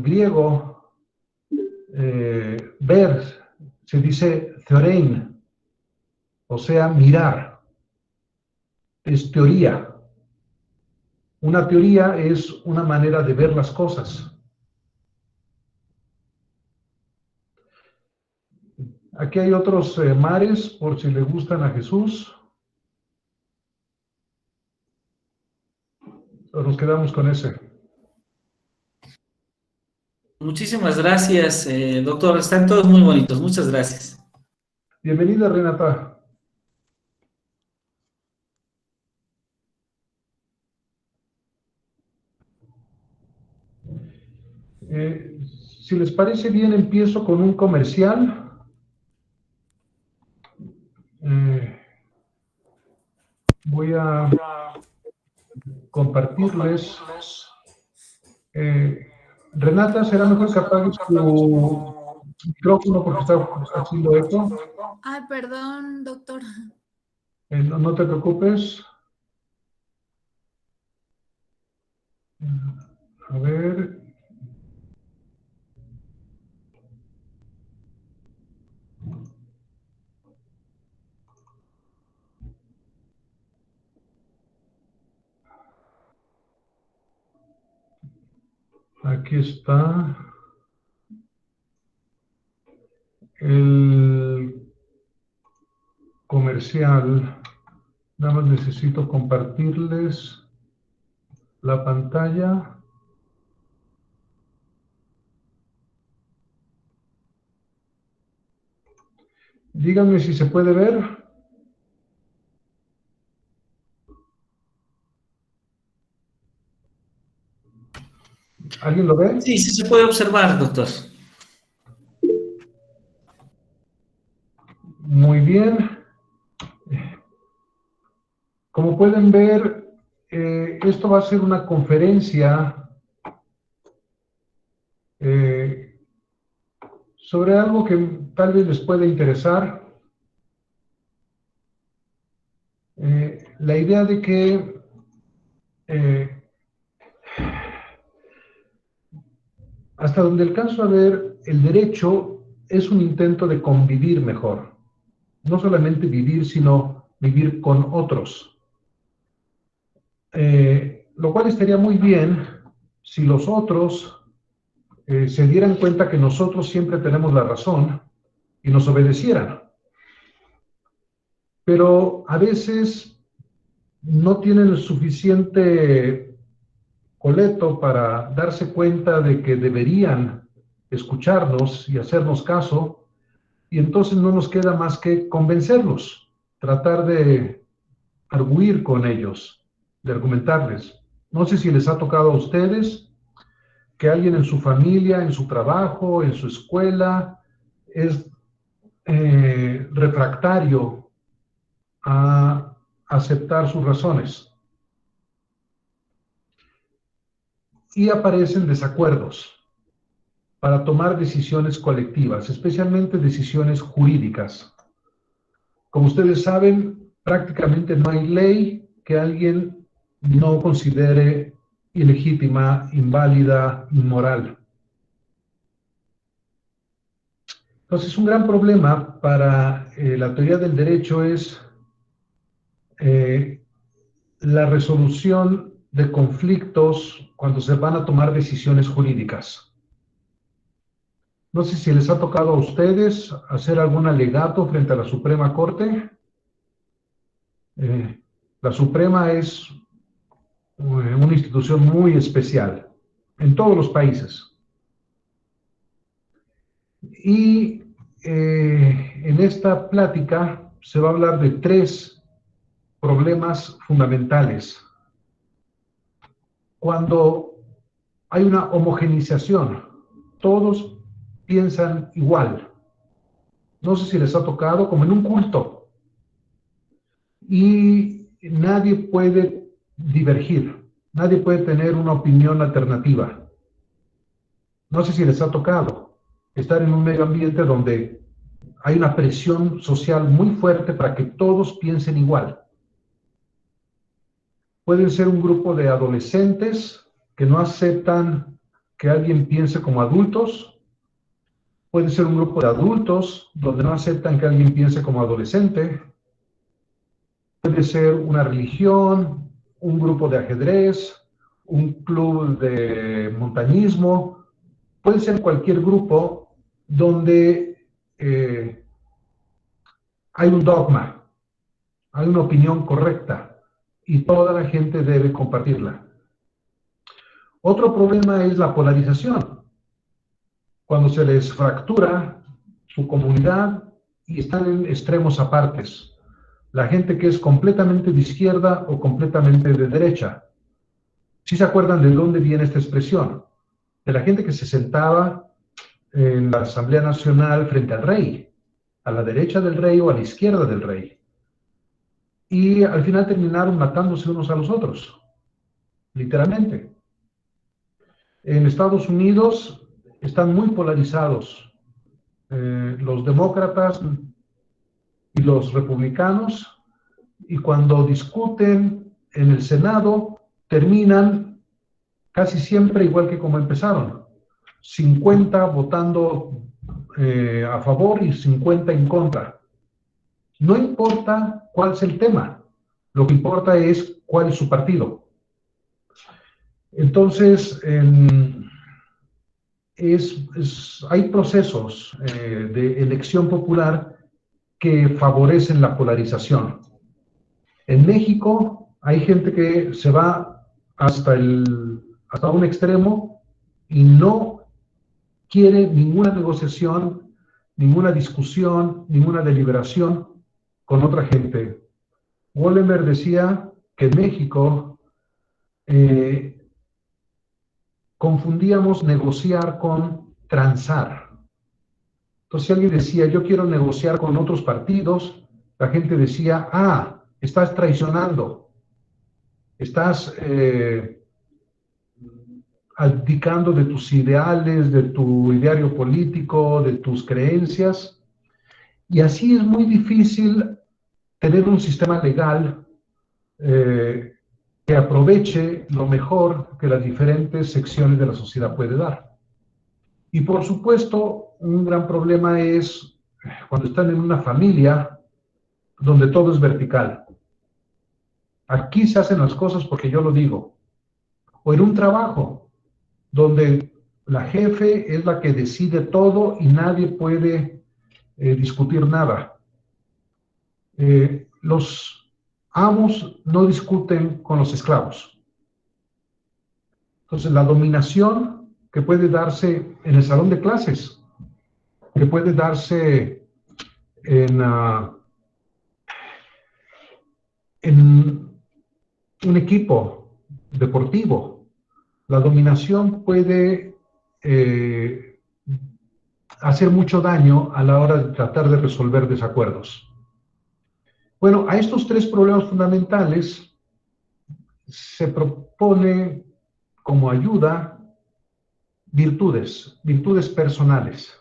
griego, ver, se dice theorein, o sea, mirar, es teoría. Una teoría es una manera de ver las cosas. Aquí hay otros mares, por si le gustan a Jesús. O nos quedamos con ese. Muchísimas gracias, doctor. Están todos muy bonitos. Muchas gracias. Bienvenida, Renata. Si les parece bien, empiezo con un comercial. Voy a compartirles. Renata, ¿será mejor que apagues tu micrófono porque está haciendo eco? Ay, perdón, doctor. No te preocupes. A ver. Aquí está el comercial. Nada más necesito compartirles la pantalla. Díganme si se puede ver. ¿Alguien lo ve? Sí, sí se puede observar, doctor. Muy bien. Como pueden ver, esto va a ser una conferencia sobre algo que tal vez les pueda interesar. La idea de que hasta donde alcanzo a ver, el derecho es un intento de convivir mejor. No solamente vivir, sino vivir con otros. Lo cual estaría muy bien si los otros se dieran cuenta que nosotros siempre tenemos la razón y nos obedecieran. Pero a veces no tienen el suficiente coleto para darse cuenta de que deberían escucharnos y hacernos caso, y entonces no nos queda más que convencerlos, tratar de arguir con ellos, de argumentarles. No sé si les ha tocado a ustedes que alguien en su familia, en su trabajo, en su escuela, es refractario a aceptar sus razones. Y aparecen desacuerdos para tomar decisiones colectivas, especialmente decisiones jurídicas. Como ustedes saben, prácticamente no hay ley que alguien no considere ilegítima, inválida, inmoral. Entonces, un gran problema para la teoría del derecho es la resolución de conflictos cuando se van a tomar decisiones jurídicas. No sé si les ha tocado a ustedes hacer algún alegato frente a la Suprema Corte. La Suprema es una institución muy especial en todos los países. Y en esta plática se va a hablar de 3 problemas fundamentales. Cuando hay una homogenización, todos piensan igual. No sé si les ha tocado, como en un culto. Y nadie puede divergir, nadie puede tener una opinión alternativa. No sé si les ha tocado estar en un medio ambiente donde hay una presión social muy fuerte para que todos piensen igual. Pueden ser un grupo de adolescentes que no aceptan que alguien piense como adultos, puede ser un grupo de adultos donde no aceptan que alguien piense como adolescente, puede ser una religión, un grupo de ajedrez, un club de montañismo, puede ser cualquier grupo donde hay un dogma, hay una opinión correcta y toda la gente debe compartirla. Otro problema es la polarización, cuando se les fractura su comunidad y están en extremos apartes. La gente que es completamente de izquierda o completamente de derecha. ¿Sí se acuerdan de dónde viene esta expresión? De la gente que se sentaba en la Asamblea Nacional frente al rey, a la derecha del rey o a la izquierda del rey. Y al final terminaron matándose unos a los otros, literalmente. En Estados Unidos están muy polarizados los demócratas y los republicanos, y cuando discuten en el Senado terminan casi siempre igual que como empezaron, 50 votando a favor y 50 en contra. No importa cuál es el tema, lo que importa es cuál es su partido. Entonces, hay procesos de elección popular que favorecen la polarización. En México hay gente que se va hasta un extremo y no quiere ninguna negociación, ninguna discusión, ninguna deliberación con otra gente. Wallenberg decía que en México confundíamos negociar con transar. Entonces, si alguien decía, yo quiero negociar con otros partidos, la gente decía, estás traicionando, estás abdicando de tus ideales, de tu ideario político, de tus creencias, y así es muy difícil tener un sistema legal que aproveche lo mejor que las diferentes secciones de la sociedad puede dar. Y por supuesto, un gran problema es cuando están en una familia donde todo es vertical. Aquí se hacen las cosas porque yo lo digo. O en un trabajo donde la jefe es la que decide todo y nadie puede discutir nada. Los amos no discuten con los esclavos. Entonces, la dominación que puede darse en el salón de clases, que puede darse en un equipo deportivo, la dominación puede hacer mucho daño a la hora de tratar de resolver desacuerdos. Bueno, a estos tres problemas fundamentales se propone como ayuda virtudes personales.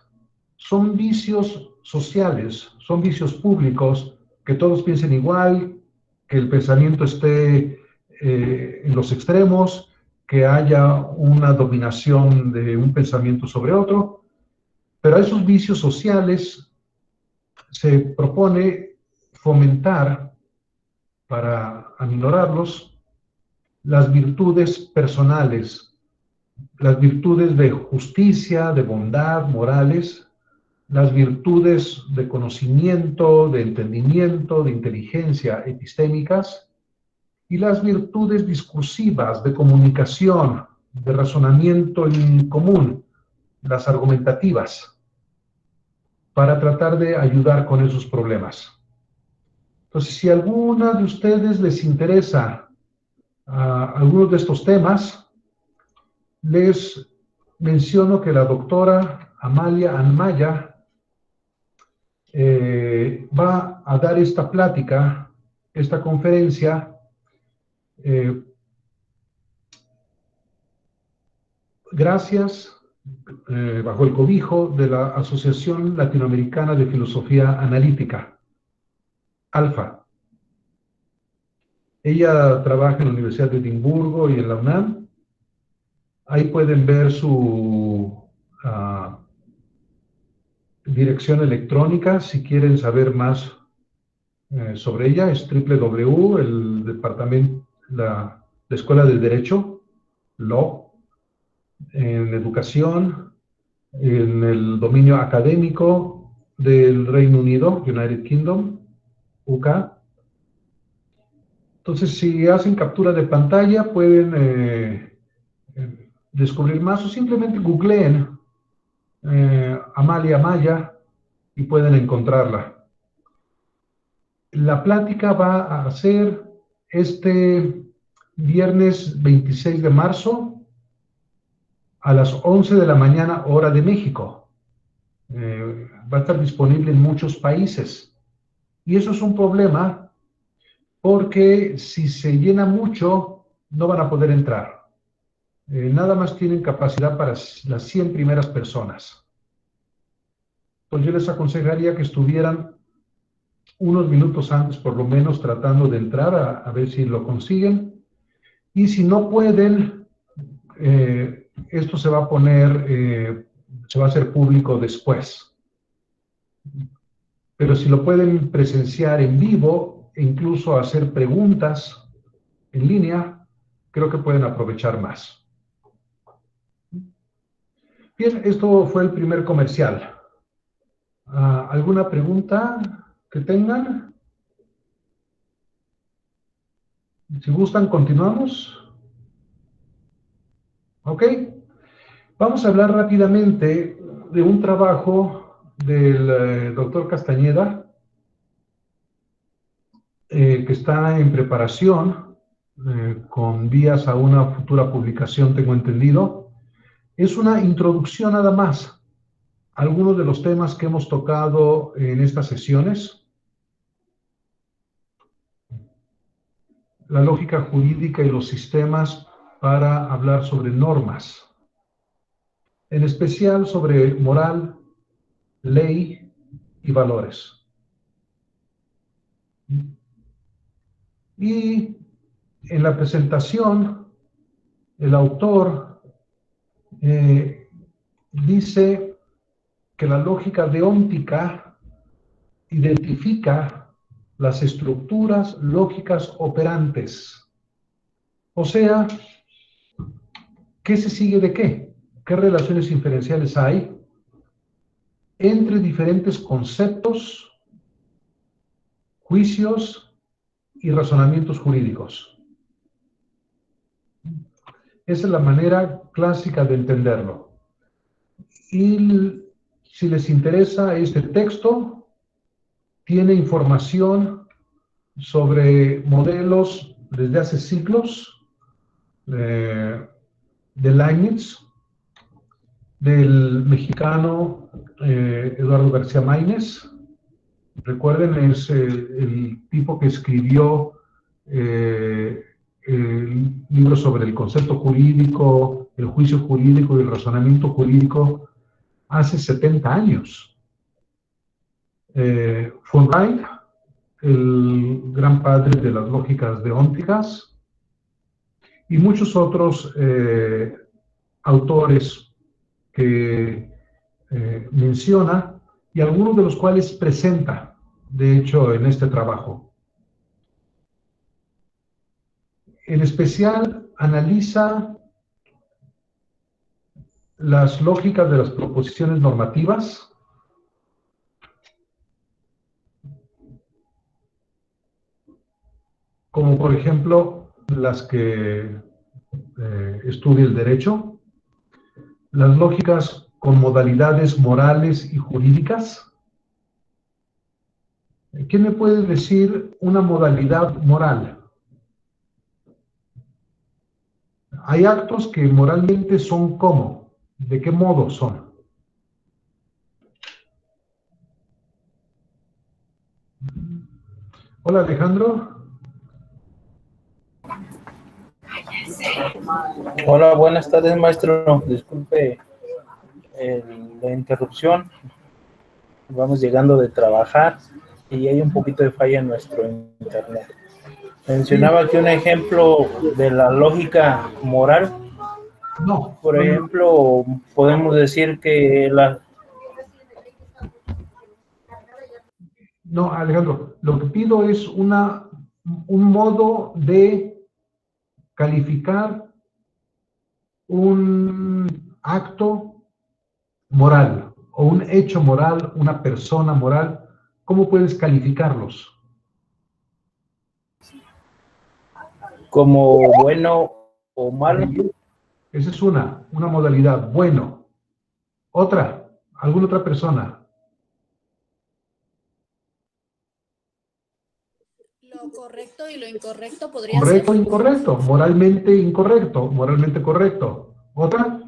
Son vicios sociales, son vicios públicos, que todos piensen igual, que el pensamiento esté en los extremos, que haya una dominación de un pensamiento sobre otro, pero a esos vicios sociales se propone fomentar, para aminorarlos, las virtudes personales, las virtudes de justicia, de bondad, morales, las virtudes de conocimiento, de entendimiento, de inteligencia epistémicas, y las virtudes discursivas, de comunicación, de razonamiento en común, las argumentativas, para tratar de ayudar con esos problemas. Entonces, si a alguna de ustedes les interesa algunos de estos temas, les menciono que la doctora Amalia Anmaya va a dar esta plática, esta conferencia, gracias, bajo el cobijo de la Asociación Latinoamericana de Filosofía Analítica, ALFA. Ella trabaja en la Universidad de Edimburgo y en la UNAM, Ahí pueden ver su dirección electrónica si quieren saber más sobre ella. Es www, el departamento, la Escuela de Derecho, Law, en educación, en el dominio académico del Reino Unido, United Kingdom, UK. Entonces, si hacen captura de pantalla, pueden descubrir más o simplemente googleen Amalia Maya y pueden encontrarla. La plática va a ser este viernes 26 de marzo a las 11 de la mañana, hora de México. Va a estar disponible en muchos países. Y eso es un problema porque si se llena mucho, no van a poder entrar. Nada más tienen capacidad para las 100 primeras personas. Pues yo les aconsejaría que estuvieran unos minutos antes, por lo menos, tratando de entrar a ver si lo consiguen. Y si no pueden, esto se va a poner, se va a hacer público después. Pero si lo pueden presenciar en vivo e incluso hacer preguntas en línea, creo que pueden aprovechar más. Bien, esto fue el primer comercial. ¿Alguna pregunta que tengan? Si gustan, continuamos. Ok. Vamos a hablar rápidamente de un trabajo del doctor Castañeda, que está en preparación, con vías a una futura publicación, tengo entendido. Es una introducción nada más a algunos de los temas que hemos tocado en estas sesiones. La lógica jurídica y los sistemas para hablar sobre normas, en especial sobre moral, ley y valores. Y en la presentación, el autor dice que la lógica deóntica identifica las estructuras lógicas operantes. O sea, ¿qué se sigue de qué? ¿Qué relaciones inferenciales hay entre diferentes conceptos, juicios y razonamientos jurídicos? Esa es la manera clásica de entenderlo. Y si les interesa este texto, tiene información sobre modelos desde hace siglos de Leibniz, del mexicano Eduardo García Maínez. Recuerden, es el tipo que escribió el libro sobre el concepto jurídico, el juicio jurídico y el razonamiento jurídico hace 70 años. Von Reich, el gran padre de las lógicas deónticas, y muchos otros autores que menciona, y algunos de los cuales presenta, de hecho, en este trabajo. En especial, analiza las lógicas de las proposiciones normativas, como por ejemplo las que estudia el derecho, las lógicas con modalidades morales y jurídicas. ¿Quién me puede decir una modalidad moral? Hay actos que moralmente son ¿cómo? ¿De qué modo son? Hola, Alejandro. Hola, buenas tardes, maestro. Disculpe la interrupción. Vamos llegando de trabajar y hay un poquito de falla en nuestro internet. Mencionaba que un ejemplo de la lógica moral No, Por no, no, ejemplo, podemos decir que no, Alejandro, lo que pido es un modo de calificar un acto moral o un hecho moral, una persona moral. ¿Cómo puedes calificarlos? como bueno o malo. Esa es una modalidad. Bueno. Otra, alguna otra persona. Lo correcto y lo incorrecto podría ser. Correcto o incorrecto. Moralmente incorrecto. Moralmente correcto. Otra.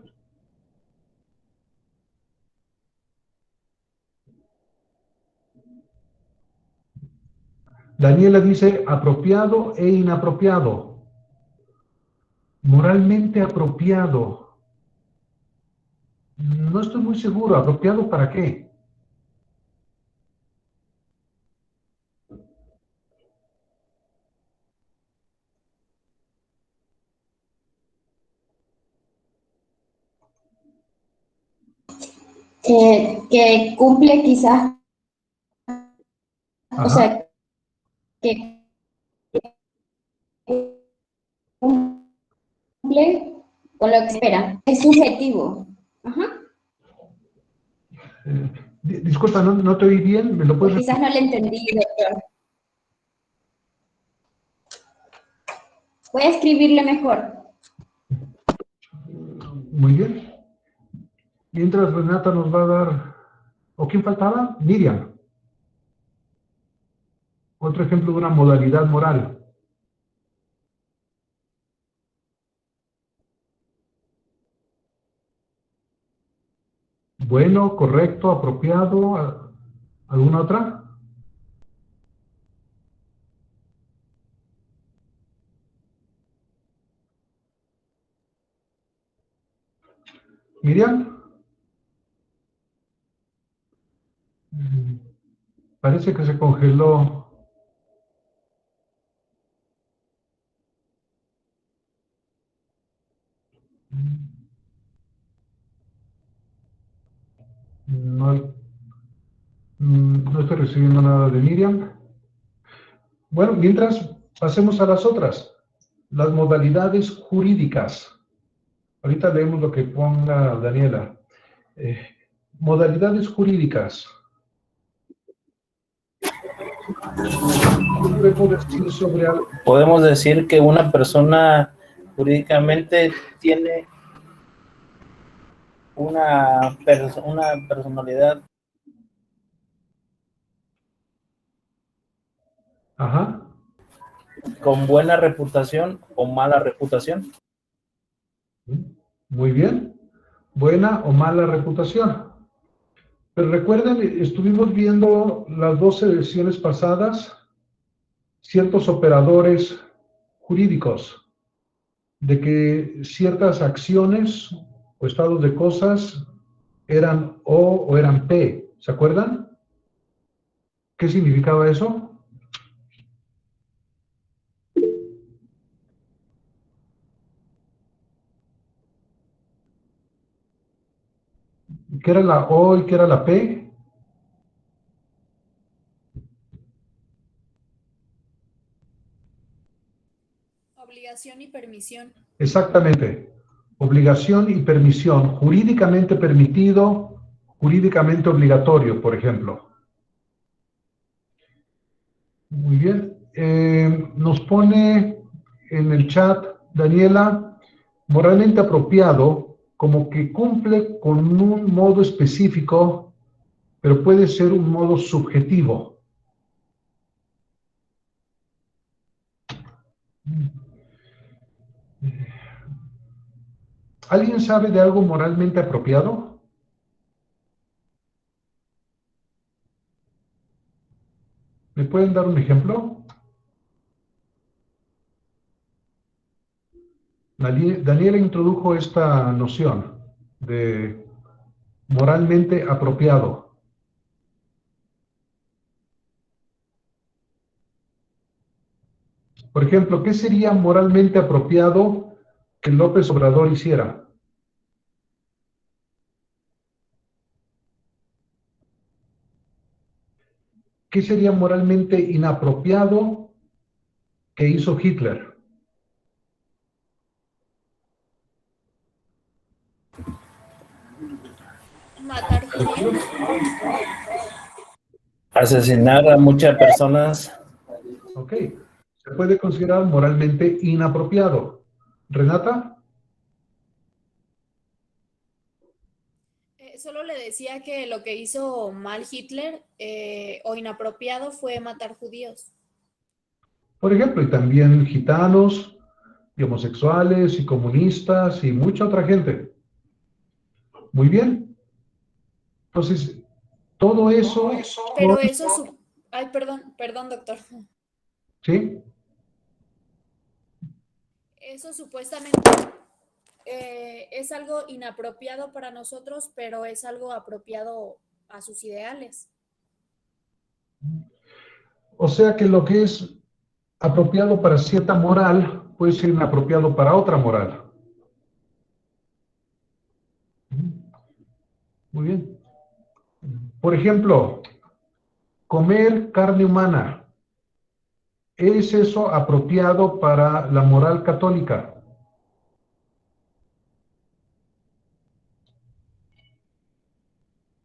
Daniela dice apropiado e inapropiado. Moralmente apropiado. No estoy muy seguro. ¿Apropiado para qué? Que cumple quizás, o Ajá. sea, que cumple con lo que espera. Es subjetivo. Ajá. Disculpa, no te oí bien. ¿Me lo O puedes quizás repetir? no le entendí, doctor. Voy a escribirle mejor. Muy bien. Mientras Renata nos va a dar... ¿O quién faltaba? Miriam. Otro ejemplo de una modalidad moral. Bueno, correcto, apropiado. ¿Alguna otra? Miriam. Parece que se congeló. No, no estoy recibiendo nada de Miriam. Bueno, mientras pasemos a las otras. Las modalidades jurídicas. Ahorita leemos lo que ponga Daniela. Eh, Modalidades jurídicas. ¿Qué podemos decir sobre algo? Podemos decir que una persona jurídicamente tiene una personalidad Ajá. con buena reputación o mala reputación. Muy bien. Buena o mala reputación. Pero recuerden, estuvimos viendo las 12 sesiones pasadas ciertos operadores jurídicos, de que ciertas acciones o estados de cosas eran O eran P. ¿Se acuerdan? ¿Qué significaba eso? ¿Qué era la O y qué era la P? Obligación y permisión. Exactamente. Obligación y permisión. Jurídicamente permitido, jurídicamente obligatorio, por ejemplo. Muy bien. Nos pone en el chat, Daniela, moralmente apropiado, como que cumple con un modo específico, pero puede ser un modo subjetivo. ¿Alguien sabe de algo moralmente apropiado? ¿Me pueden dar un ejemplo? Daniela introdujo esta noción de moralmente apropiado. Por ejemplo, ¿qué sería moralmente apropiado que López Obrador hiciera? ¿qué sería moralmente inapropiado que hizo Hitler? Matar judíos. Asesinar a muchas personas. Ok, se puede considerar moralmente inapropiado. ¿Renata? Solo le decía que lo que hizo mal Hitler o inapropiado fue matar judíos. Por ejemplo, y también gitanos, y homosexuales, y comunistas, y mucha otra gente. Muy bien. Entonces, todo eso, Pero eso, ay, perdón, doctor. ¿sí? Eso supuestamente es algo inapropiado para nosotros, pero es algo apropiado a sus ideales. O sea que lo que es apropiado para cierta moral puede ser inapropiado para otra moral. Muy bien. Por ejemplo, comer carne humana. ¿Es eso apropiado para la moral católica?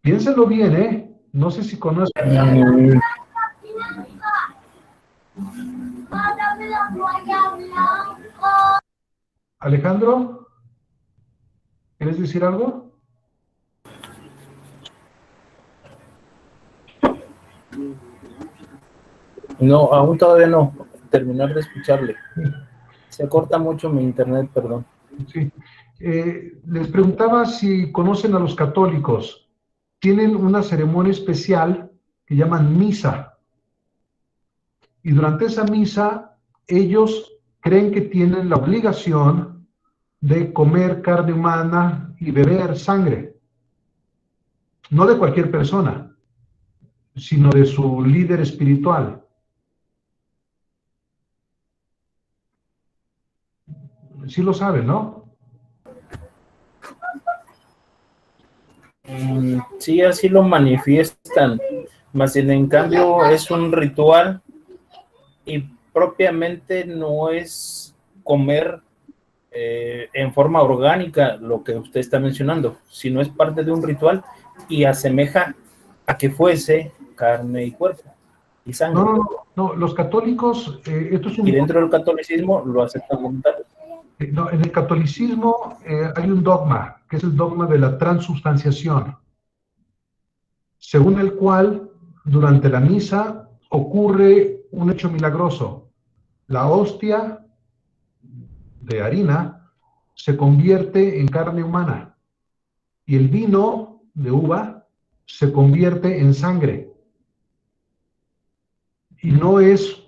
Piénsenlo bien, ¿eh? No sé si conocen. Mm, Alejandro, ¿quieres decir algo? no, aún todavía no. Terminar de escucharle. Se corta mucho mi internet, perdón. Sí. Les preguntaba si conocen a los católicos. Tienen una ceremonia especial que llaman misa. Y durante esa misa, ellos creen que tienen la obligación de comer carne humana y beber sangre. No de cualquier persona, sino de su líder espiritual. Sí lo saben, ¿no? Sí, así lo manifiestan, más en cambio es un ritual y propiamente no es comer en forma orgánica lo que usted está mencionando, sino es parte de un ritual y asemeja a que fuese carne y cuerpo y sangre. No, los católicos, esto es Y un... dentro del catolicismo lo aceptan como tal. No, en el catolicismo hay un dogma, que es el dogma de la transubstanciación, según el cual durante la misa ocurre un hecho milagroso. La hostia de harina se convierte en carne humana y el vino de uva se convierte en sangre. Y no es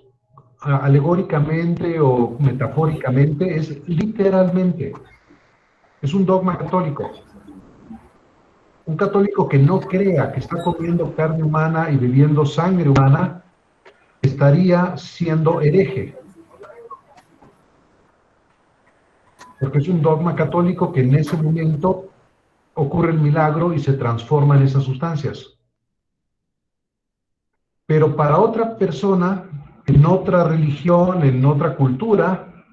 alegóricamente o metafóricamente, es literalmente. Es un dogma católico. Un católico que no crea que está comiendo carne humana y bebiendo sangre humana estaría siendo hereje, porque es un dogma católico que en ese momento ocurre el milagro y se transforma en esas sustancias. Pero para otra persona, en otra religión, en otra cultura,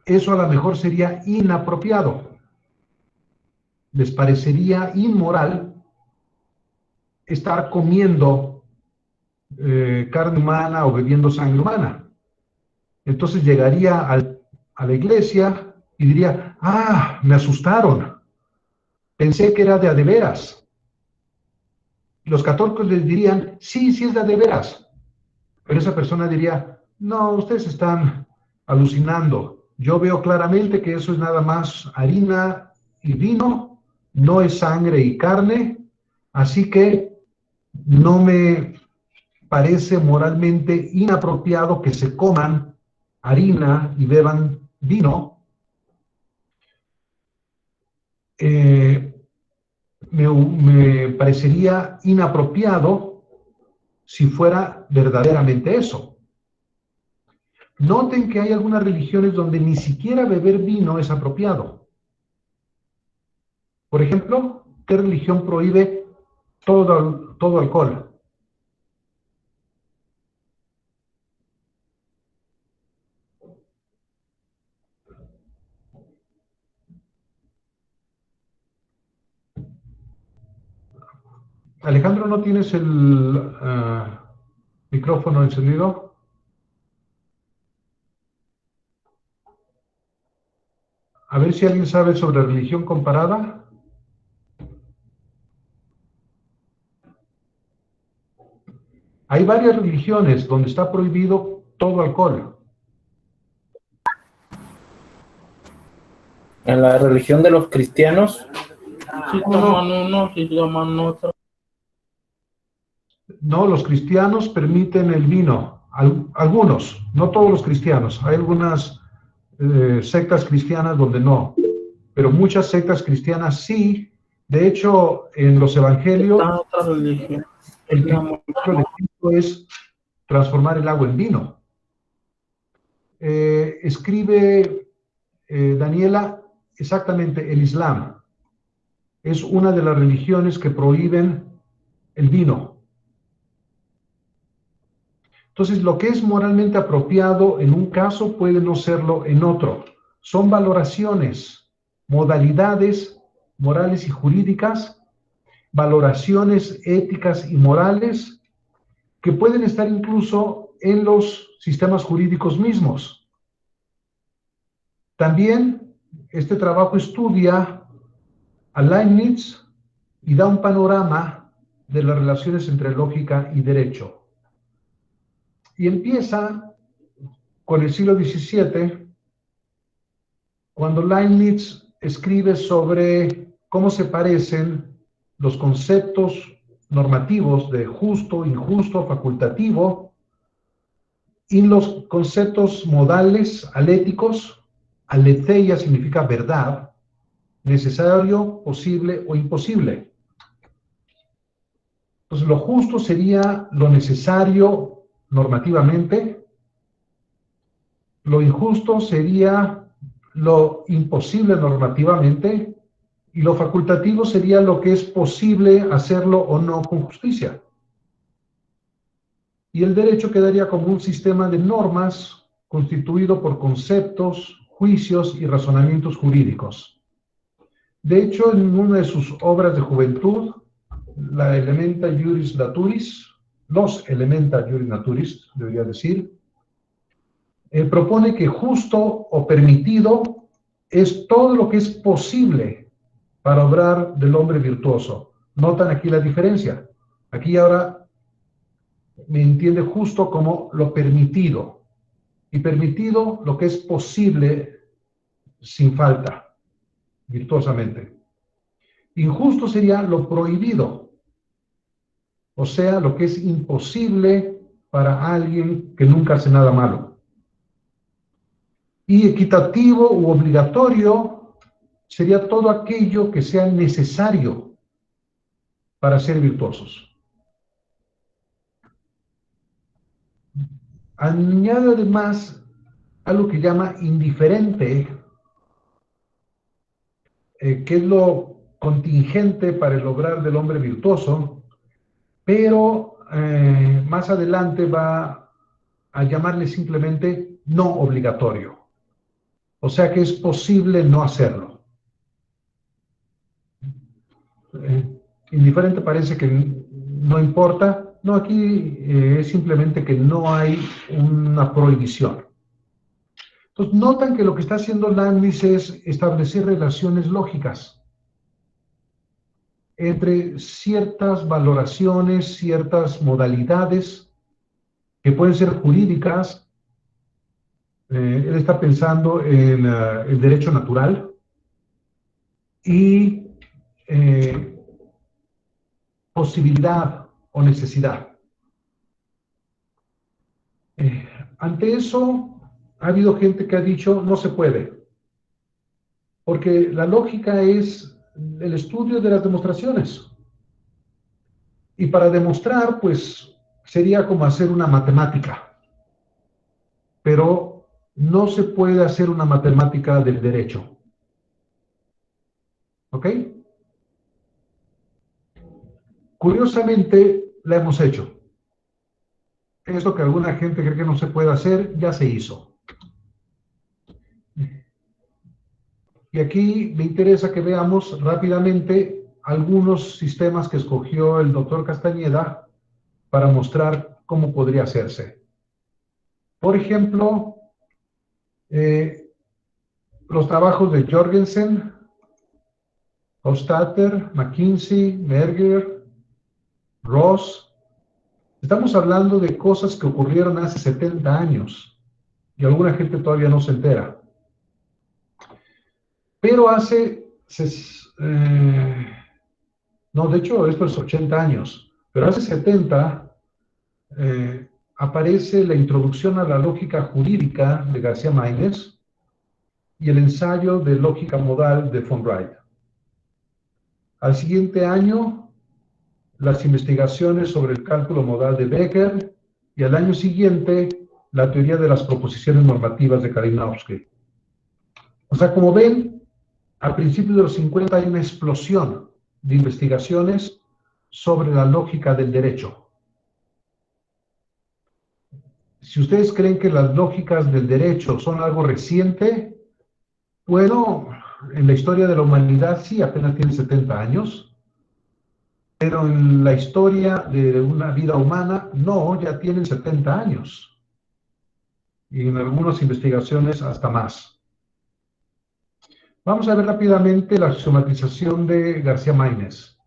eso a lo mejor sería inapropiado. Les parecería inmoral estar comiendo carne humana o bebiendo sangre humana. Entonces llegaría a la iglesia y diría, ah, me asustaron, pensé que era de a de veras. Los católicos les dirían, sí, sí es de a de veras. Pero esa persona diría, no, ustedes están alucinando. Yo veo claramente que eso es nada más harina y vino, no es sangre y carne, así que no me parece moralmente inapropiado que se coman harina y beban vino. Me parecería inapropiado si fuera verdaderamente eso. Noten que hay algunas religiones donde ni siquiera beber vino es apropiado. Por ejemplo, ¿qué religión prohíbe todo alcohol? Alejandro, ¿no tienes el micrófono encendido? A ver si alguien sabe sobre religión comparada. Hay varias religiones donde está prohibido todo alcohol. En la religión de los cristianos, sí toman uno, sí toman otro. No, los cristianos permiten el vino. Algunos, no todos los cristianos. Hay algunas sectas cristianas donde no, pero muchas sectas cristianas sí. De hecho, en los evangelios, Otra religión. el principio de Cristo es transformar el agua en vino. Escribe Daniela, exactamente, el Islam es una de las religiones que prohíben el vino. Entonces, lo que es moralmente apropiado en un caso puede no serlo en otro. Son valoraciones, modalidades morales y jurídicas, valoraciones éticas y morales que pueden estar incluso en los sistemas jurídicos mismos. También este trabajo estudia a Leibniz y da un panorama de las relaciones entre lógica y derecho. Y empieza con el siglo XVII, cuando Leibniz escribe sobre cómo se parecen los conceptos normativos de justo, injusto, facultativo, y los conceptos modales, aléticos. Aletheia significa verdad, necesario, posible o imposible. Entonces, lo justo sería lo necesario normativamente, lo injusto sería lo imposible normativamente, y lo facultativo sería lo que es posible hacerlo o no con justicia. Y el derecho quedaría como un sistema de normas constituido por conceptos, juicios y razonamientos jurídicos. De hecho, en una de sus obras de juventud, la Elementa Juris Naturis, los Elementa Juris Naturis, debería decir, propone que justo o permitido es todo lo que es posible para obrar del hombre virtuoso. Notan aquí la diferencia. Aquí ahora me entiende justo como lo permitido, y permitido lo que es posible sin falta, virtuosamente. Injusto sería lo prohibido, o sea, lo que es imposible para alguien que nunca hace nada malo. Y equitativo u obligatorio sería todo aquello que sea necesario para ser virtuosos. Añade además algo que llama indiferente, que es lo contingente para el obrar del hombre virtuoso, pero más adelante va a llamarle simplemente no obligatorio. O sea que es posible no hacerlo. Indiferente parece que no importa. No, aquí es simplemente que no hay una prohibición. Entonces, notan que lo que está haciendo Leibniz es establecer relaciones lógicas entre ciertas valoraciones, ciertas modalidades que pueden ser jurídicas. Él está pensando en el derecho natural y posibilidad o necesidad. Ante eso, ha habido gente que ha dicho no se puede, porque la lógica es el estudio de las demostraciones. Y para demostrar, pues, sería como hacer una matemática. Pero no se puede hacer una matemática del derecho. ¿Ok? Curiosamente, la hemos hecho. Esto que alguna gente cree que no se puede hacer, ya se hizo. Y aquí me interesa que veamos rápidamente algunos sistemas que escogió el doctor Castañeda para mostrar cómo podría hacerse. Por ejemplo, los trabajos de Jorgensen, Hofstadter, McKinsey, Merger, Ross. Estamos hablando de cosas que ocurrieron hace 70 años y alguna gente todavía no se entera. Pero no, de hecho, esto es 80 años, pero hace 70 aparece la introducción a la lógica jurídica de García Máinez y el ensayo de lógica modal de von Wright. Al siguiente año, las investigaciones sobre el cálculo modal de Becker y al año siguiente, la teoría de las proposiciones normativas de Kalinowski. O sea, como ven, a principios de los 50 hay una explosión de investigaciones sobre la lógica del derecho. Si ustedes creen que las lógicas del derecho son algo reciente, bueno, en la historia de la humanidad sí, apenas tiene 70 años, pero en la historia de una vida humana, no, ya tienen 70 años. Y en algunas investigaciones hasta más. Vamos a ver rápidamente la axiomatización de García Máinez.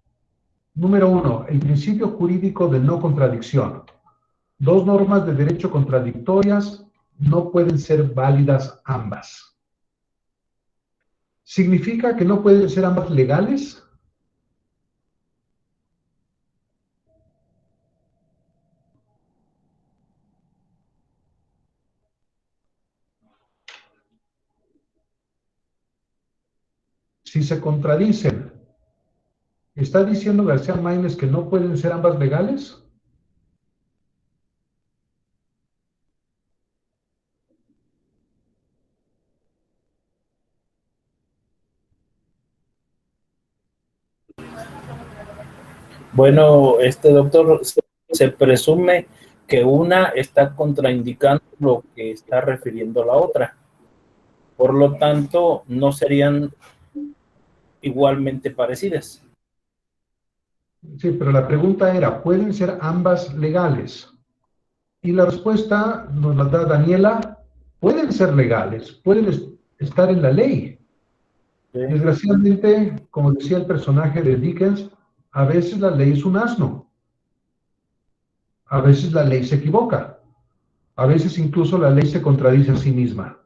Número 1, el principio jurídico de no contradicción. Dos normas de derecho contradictorias no pueden ser válidas ambas. ¿Significa que no pueden ser ambas legales? Si se contradicen, ¿está diciendo García Máinez que no pueden ser ambas legales? Bueno, doctor, se presume que una está contraindicando lo que está refiriendo la otra. Por lo tanto, no serían igualmente parecidas. Sí, pero la pregunta era, ¿pueden ser ambas legales? Y la respuesta nos la da Daniela, pueden ser legales, pueden estar en la ley. ¿Sí? Desgraciadamente, como decía el personaje de Dickens, a veces la ley es un asno. A veces la ley se equivoca. A veces incluso la ley se contradice a sí misma.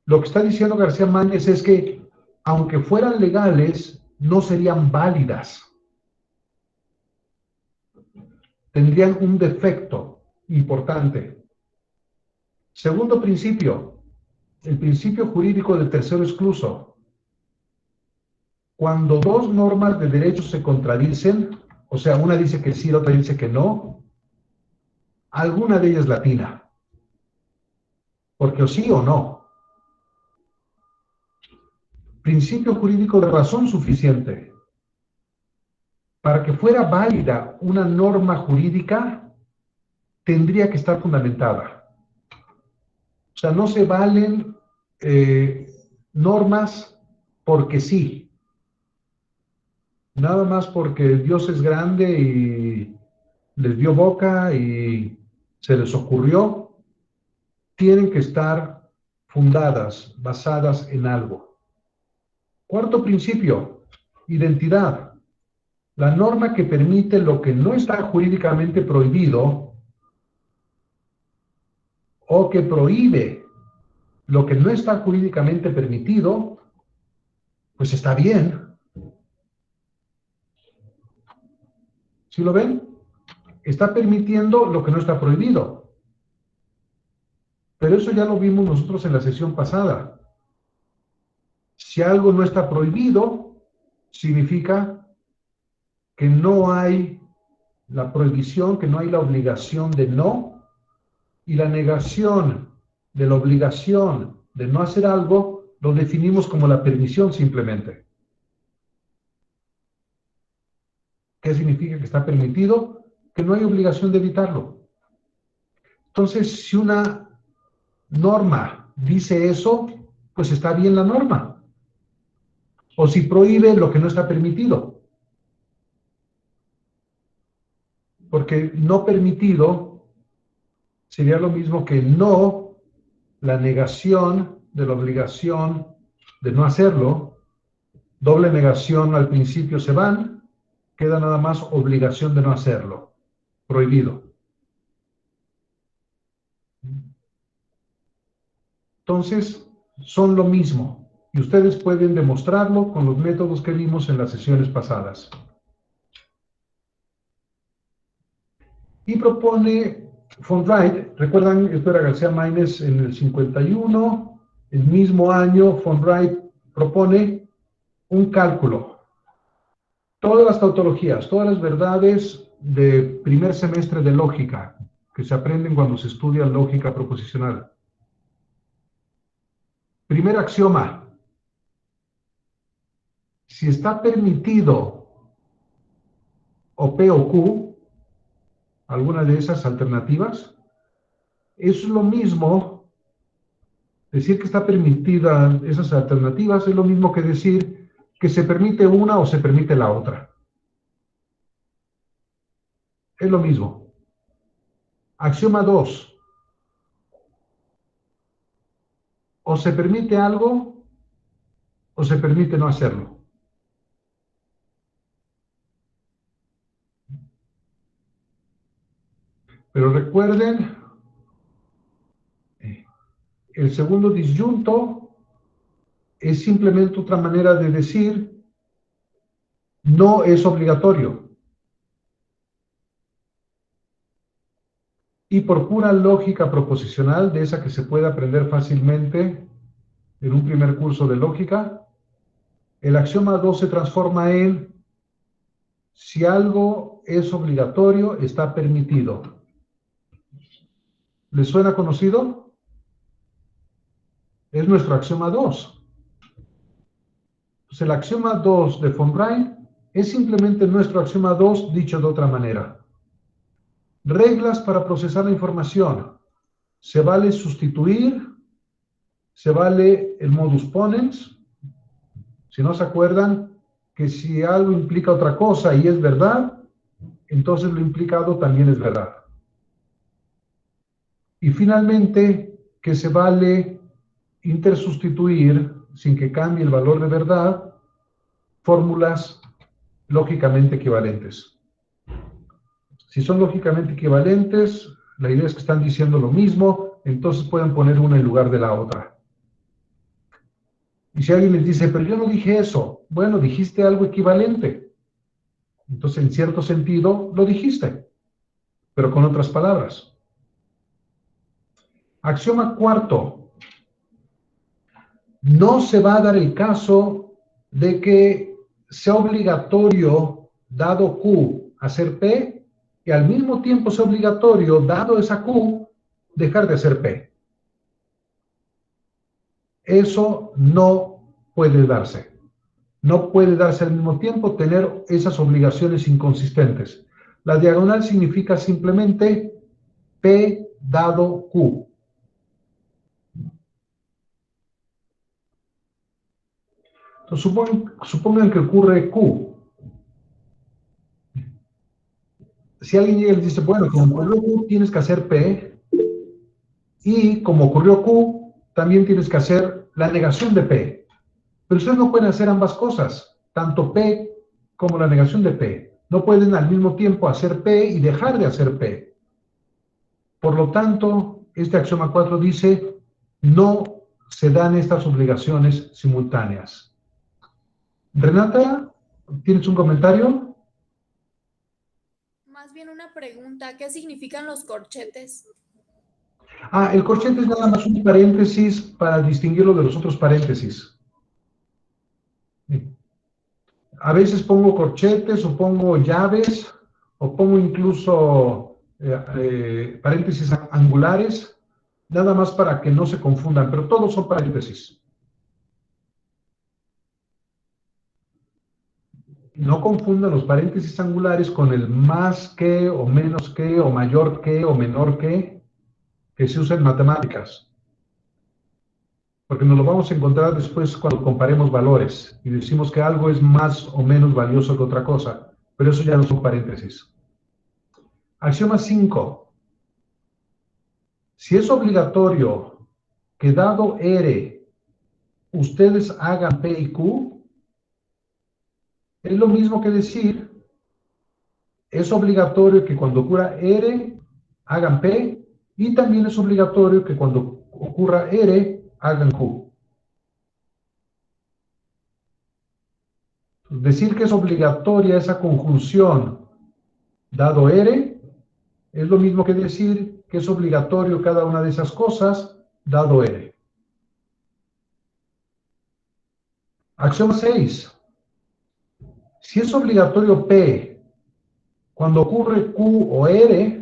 Lo que está diciendo García Máinez es que, aunque fueran legales, no serían válidas. Tendrían un defecto importante. Segundo principio, el principio jurídico del tercero excluso. Cuando dos normas de derecho se contradicen, o sea, una dice que sí, la otra dice que no, alguna de ellas latina. Porque o sí o no. Principio jurídico de razón suficiente. Para que fuera válida una norma jurídica, tendría que estar fundamentada. O sea, no se valen normas porque sí. Nada más porque Dios es grande y les dio boca y se les ocurrió. Tienen que estar fundadas, basadas en algo. Cuarto principio, identidad. La norma que permite lo que no está jurídicamente prohibido o que prohíbe lo que no está jurídicamente permitido, pues está bien. ¿Sí lo ven? Está permitiendo lo que no está prohibido. Pero eso ya lo vimos nosotros en la sesión pasada. Si algo no está prohibido, significa que no hay la prohibición, que no hay la obligación de no, y la negación de la obligación de no hacer algo, lo definimos como la permisión simplemente. ¿Qué significa que está permitido? Que no hay obligación de evitarlo. Entonces, si una norma dice eso, pues está bien la norma. o si prohíbe lo que no está permitido. Porque no permitido sería lo mismo que no, la negación de la obligación de no hacerlo, doble negación al principio se van, queda nada más obligación de no hacerlo, prohibido. Entonces, son lo mismo, y ustedes pueden demostrarlo con los métodos que vimos en las sesiones pasadas. Y propone von Wright, recuerdan, esto era García Maínez en el 51, el mismo año von Wright propone un cálculo. Todas las tautologías, todas las verdades de primer semestre de lógica, que se aprenden cuando se estudia lógica proposicional. Primer axioma. Si está permitido o P o Q, alguna de esas alternativas, es lo mismo, decir que está permitida esas alternativas es lo mismo que decir que se permite una o se permite la otra. Es lo mismo. Axioma 2. O se permite algo o se permite no hacerlo. Pero recuerden, el segundo disyunto es simplemente otra manera de decir no es obligatorio. Y por pura lógica proposicional, de esa que se puede aprender fácilmente en un primer curso de lógica, el axioma 2 se transforma en si algo es obligatorio, está permitido. ¿Les suena conocido? Es nuestro axioma 2. Entonces, el axioma 2 de von Wright es simplemente nuestro axioma 2 dicho de otra manera. Reglas para procesar la información. Se vale sustituir, se vale el modus ponens. Si no se acuerdan que si algo implica otra cosa y es verdad, entonces lo implicado también es verdad. Y finalmente, que se vale intersustituir, sin que cambie el valor de verdad, fórmulas lógicamente equivalentes. Si son lógicamente equivalentes, la idea es que están diciendo lo mismo, entonces pueden poner una en lugar de la otra. Y si alguien les dice, pero yo no dije eso, bueno, dijiste algo equivalente. Entonces, en cierto sentido, lo dijiste, pero con otras palabras. Axioma cuarto. No se va a dar el caso de que sea obligatorio, dado Q, hacer P, y al mismo tiempo sea obligatorio, dado esa Q, dejar de hacer P. Eso no puede darse. No puede darse al mismo tiempo tener esas obligaciones inconsistentes. La diagonal significa simplemente P dado Q. Entonces, supongan que ocurre Q. Si alguien llega y les dice, bueno, como ocurrió Q, tienes que hacer P, y como ocurrió Q, también tienes que hacer la negación de P. Pero ustedes no pueden hacer ambas cosas, tanto P como la negación de P. No pueden al mismo tiempo hacer P y dejar de hacer P. Por lo tanto, este axioma 4 dice, no se dan estas obligaciones simultáneas. Renata, ¿tienes un comentario? Más bien una pregunta, ¿qué significan los corchetes? El corchete es nada más un paréntesis para distinguirlo de los otros paréntesis. A veces pongo corchetes o pongo llaves o pongo incluso paréntesis angulares, nada más para que no se confundan, pero todos son paréntesis. No confundan los paréntesis angulares con el más que o menos que o mayor que o menor que se usa en matemáticas. porque nos lo vamos a encontrar después cuando comparemos valores y decimos que algo es más o menos valioso que otra cosa, pero eso ya no son paréntesis. Axioma 5. Si es obligatorio que dado R, ustedes hagan P y Q, es lo mismo que decir, es obligatorio que cuando ocurra R, hagan P, y también es obligatorio que cuando ocurra R, hagan Q. Decir que es obligatoria esa conjunción dado R, es lo mismo que decir que es obligatorio cada una de esas cosas dado R. Axioma 6. Si es obligatorio P cuando ocurre Q o R,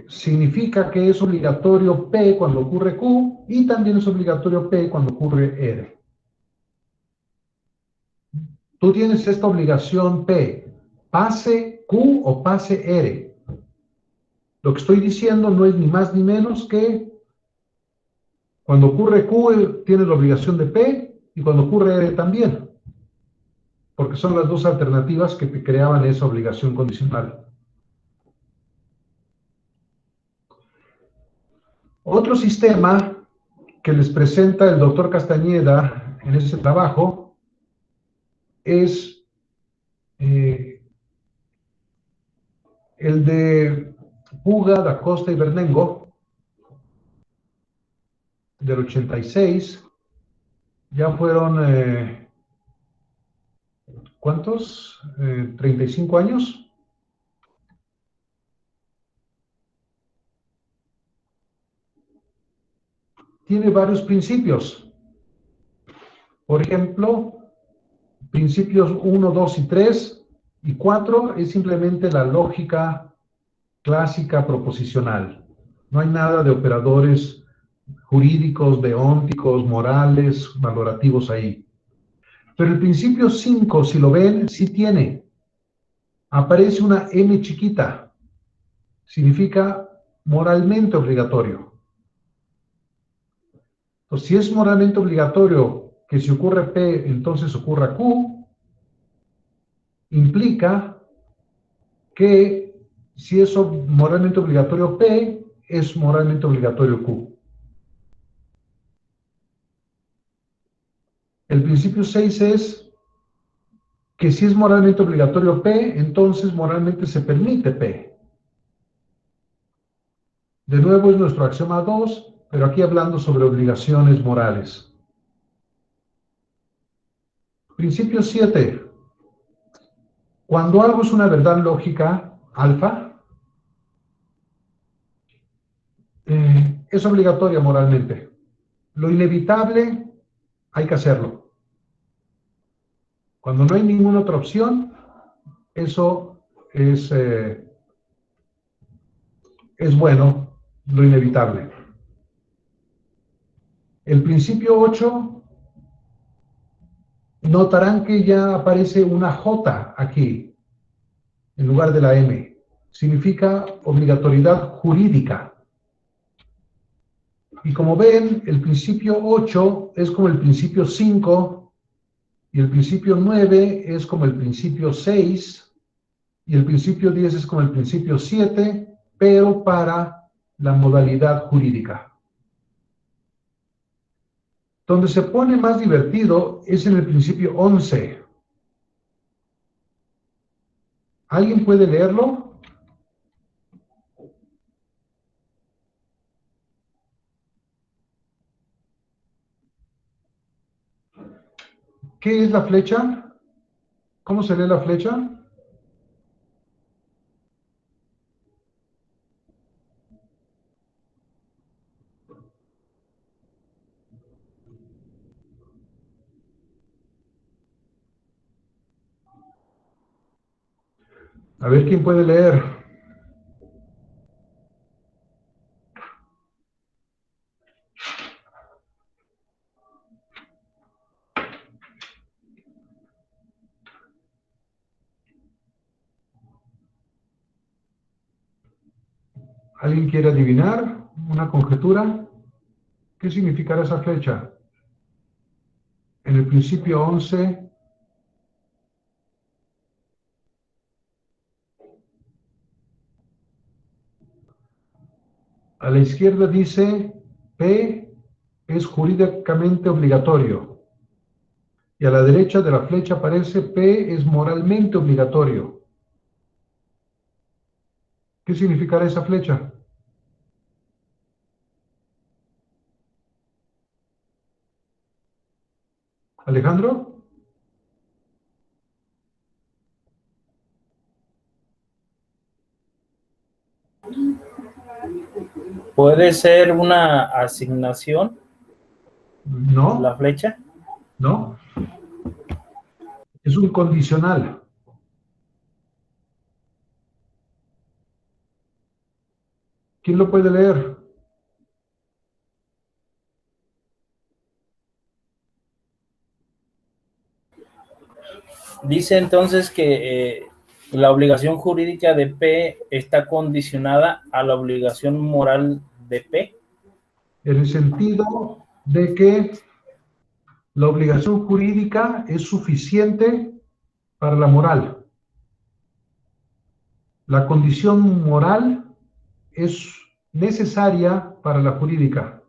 significa que es obligatorio P cuando ocurre Q y también es obligatorio P cuando ocurre R. Tú tienes esta obligación P, pase Q o pase R. Lo que estoy diciendo no es ni más ni menos que cuando ocurre Q tienes la obligación de P y cuando ocurre R también, porque son las dos alternativas que te creaban esa obligación condicional. Otro sistema que les presenta el doctor Castañeda en ese trabajo es el de Puga, Da Costa y Bernengo, del 86. Ya fueron, ¿cuántos? 35 años. Tiene varios principios. Por ejemplo, principios 1, 2 y 3 y 4 es simplemente la lógica clásica proposicional. No hay nada de operadores jurídicos, deónticos, morales, valorativos ahí. Pero el principio 5, si lo ven, sí tiene. Aparece una M chiquita. Significa moralmente obligatorio. Entonces, si es moralmente obligatorio que si ocurre P, entonces ocurra Q, implica que si es moralmente obligatorio P, es moralmente obligatorio Q. El principio 6 es que si es moralmente obligatorio P, entonces moralmente se permite P. De nuevo es nuestro axioma 2, pero aquí hablando sobre obligaciones morales. Principio 7. Cuando algo es una verdad lógica, alfa, es obligatoria moralmente. Lo inevitable, hay que hacerlo. Cuando no hay ninguna otra opción, eso es bueno, lo inevitable. El principio 8, notarán que ya aparece una J aquí, en lugar de la M. Significa obligatoriedad jurídica. Y como ven, el principio 8 es como el principio 5, y el principio 9 es como el principio 6, y el principio 10 es como el principio 7, pero para la modalidad jurídica. Donde se pone más divertido es en el principio 11. ¿Alguien puede leerlo? ¿Qué es la flecha? ¿Cómo se lee la flecha? A ver quién puede leer. ¿Alguien quiere adivinar? ¿Una conjetura? ¿Qué significará esa flecha? En el principio 11, a la izquierda dice P es jurídicamente obligatorio. Y a la derecha de la flecha aparece P es moralmente obligatorio. ¿Qué significará esa flecha? ¿Alejandro? ¿Puede ser una asignación, No, la flecha? no. Es un condicional. ¿Quién lo puede leer? Dice entonces que la obligación jurídica de P está condicionada a la obligación moral de P. En el sentido de que la obligación jurídica es suficiente para la moral. La condición moral es necesaria para la jurídica.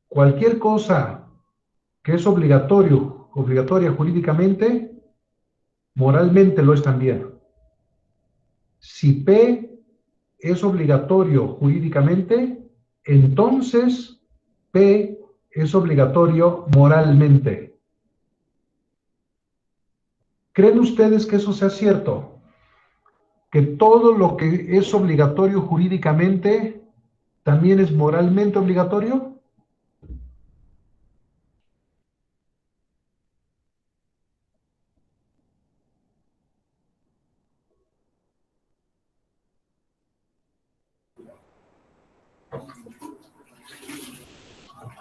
Cualquier cosa que es obligatoria jurídicamente, moralmente lo es también. Si P es obligatorio jurídicamente, entonces P es obligatorio moralmente. ¿Creen ustedes que eso sea cierto? ¿Que todo lo que es obligatorio jurídicamente también es moralmente obligatorio?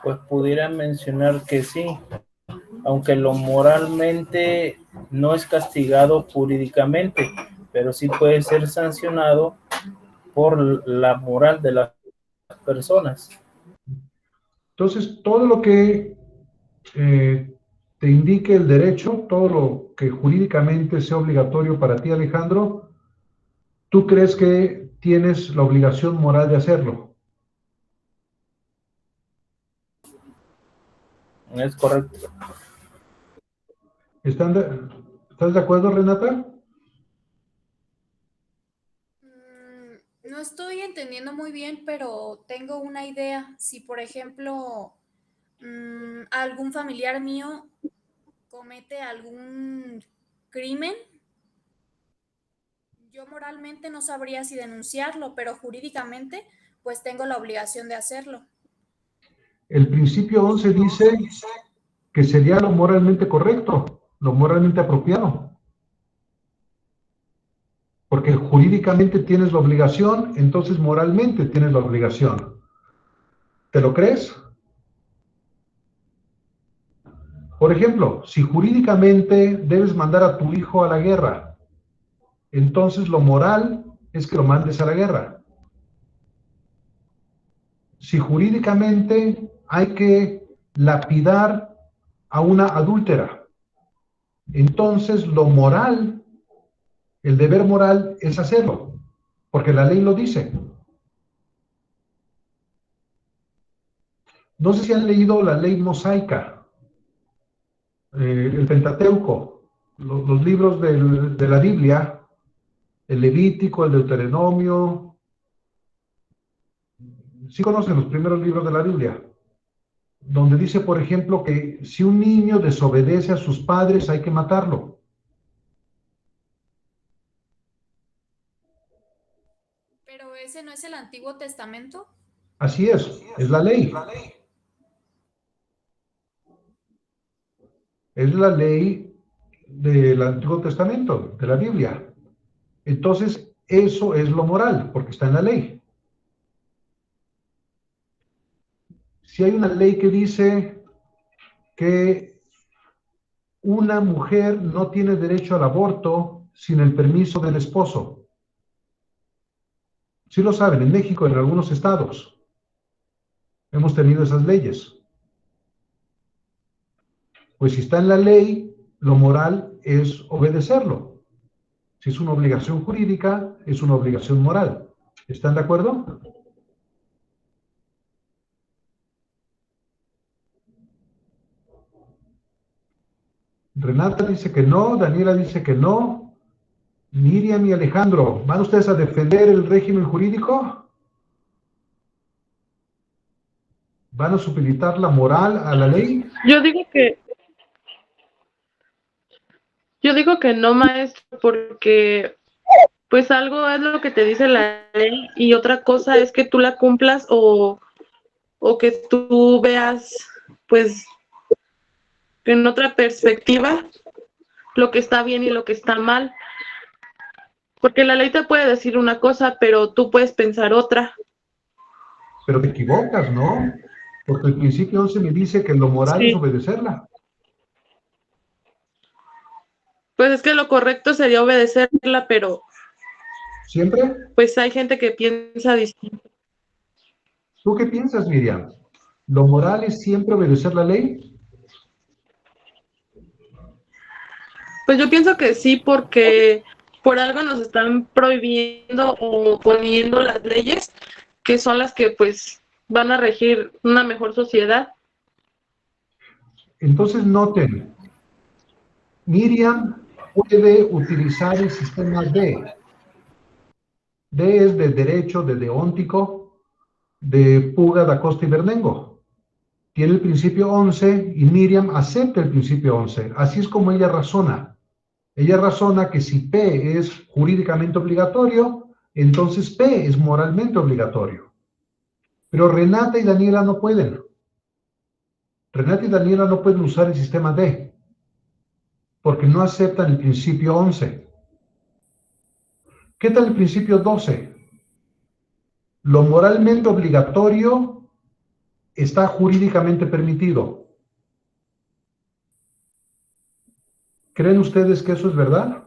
Pues pudiera mencionar que sí, aunque lo moralmente no es castigado jurídicamente, pero sí puede ser sancionado por la moral de las personas. Entonces, todo lo que te indique el derecho, todo lo que jurídicamente sea obligatorio para ti, Alejandro, ¿tú crees que tienes la obligación moral de hacerlo? Es correcto. ¿Estás de acuerdo, Renata? No estoy entendiendo muy bien, pero tengo una idea. Si, por ejemplo, algún familiar mío comete algún crimen, yo moralmente no sabría si denunciarlo, pero jurídicamente, pues tengo la obligación de hacerlo. El principio 11 dice que sería lo moralmente correcto, lo moralmente apropiado. Porque jurídicamente tienes la obligación, entonces moralmente tienes la obligación. ¿Te lo crees? Por ejemplo, si jurídicamente debes mandar a tu hijo a la guerra, entonces lo moral es que lo mandes a la guerra. Si jurídicamente hay que lapidar a una adúltera, entonces lo moral, el deber moral es hacerlo, porque la ley lo dice. No sé si han leído la ley mosaica, el Pentateuco, los libros de la Biblia, el Levítico, el Deuteronomio. Sí conocen los primeros libros de la Biblia, donde dice, por ejemplo, que si un niño desobedece a sus padres hay que matarlo. Pero ese no es el Antiguo Testamento. Así es la ley. Es la ley del Antiguo Testamento, de la Biblia. Entonces, eso es lo moral, porque está en la ley. Si hay una ley que dice que una mujer no tiene derecho al aborto sin el permiso del esposo. Sí lo saben, en México, en algunos estados. hemos tenido esas leyes. Pues si está en la ley, lo moral es obedecerlo. Si es una obligación jurídica, es una obligación moral. ¿Están de acuerdo? Renata dice que no, Daniela dice que no, Miriam y Alejandro, ¿van ustedes a defender el régimen jurídico? ¿Van a supeditar la moral a la ley? Yo digo que no, maestro, porque pues algo es lo que te dice la ley y otra cosa es que tú la cumplas o que tú veas pues en otra perspectiva lo que está bien y lo que está mal. Porque la ley te puede decir una cosa, pero tú puedes pensar otra. Pero te equivocas, ¿no? Porque el principio 11 me dice que lo moral es Sí. obedecerla. Pues es que lo correcto sería obedecerla, pero ¿Siempre? pues hay gente que piensa distinto. ¿Tú qué piensas, Miriam? ¿Lo moral es siempre obedecer la ley? Pues yo pienso que sí, porque por algo nos están prohibiendo o poniendo las leyes que son las que pues van a regir una mejor sociedad. Entonces noten, Miriam puede utilizar el sistema D. D es de derecho, de deóntico, de Puga, da Costa y Bernengo. Tiene el principio 11 y Miriam acepta el principio 11. Así es como ella razona. Ella razona que si P es jurídicamente obligatorio, entonces P es moralmente obligatorio. Pero Renata y Daniela no pueden. Renata y Daniela no pueden usar el sistema D, porque no aceptan el principio 11. ¿Qué tal el principio 12? Lo moralmente obligatorio está jurídicamente permitido. ¿Creen ustedes que eso es verdad?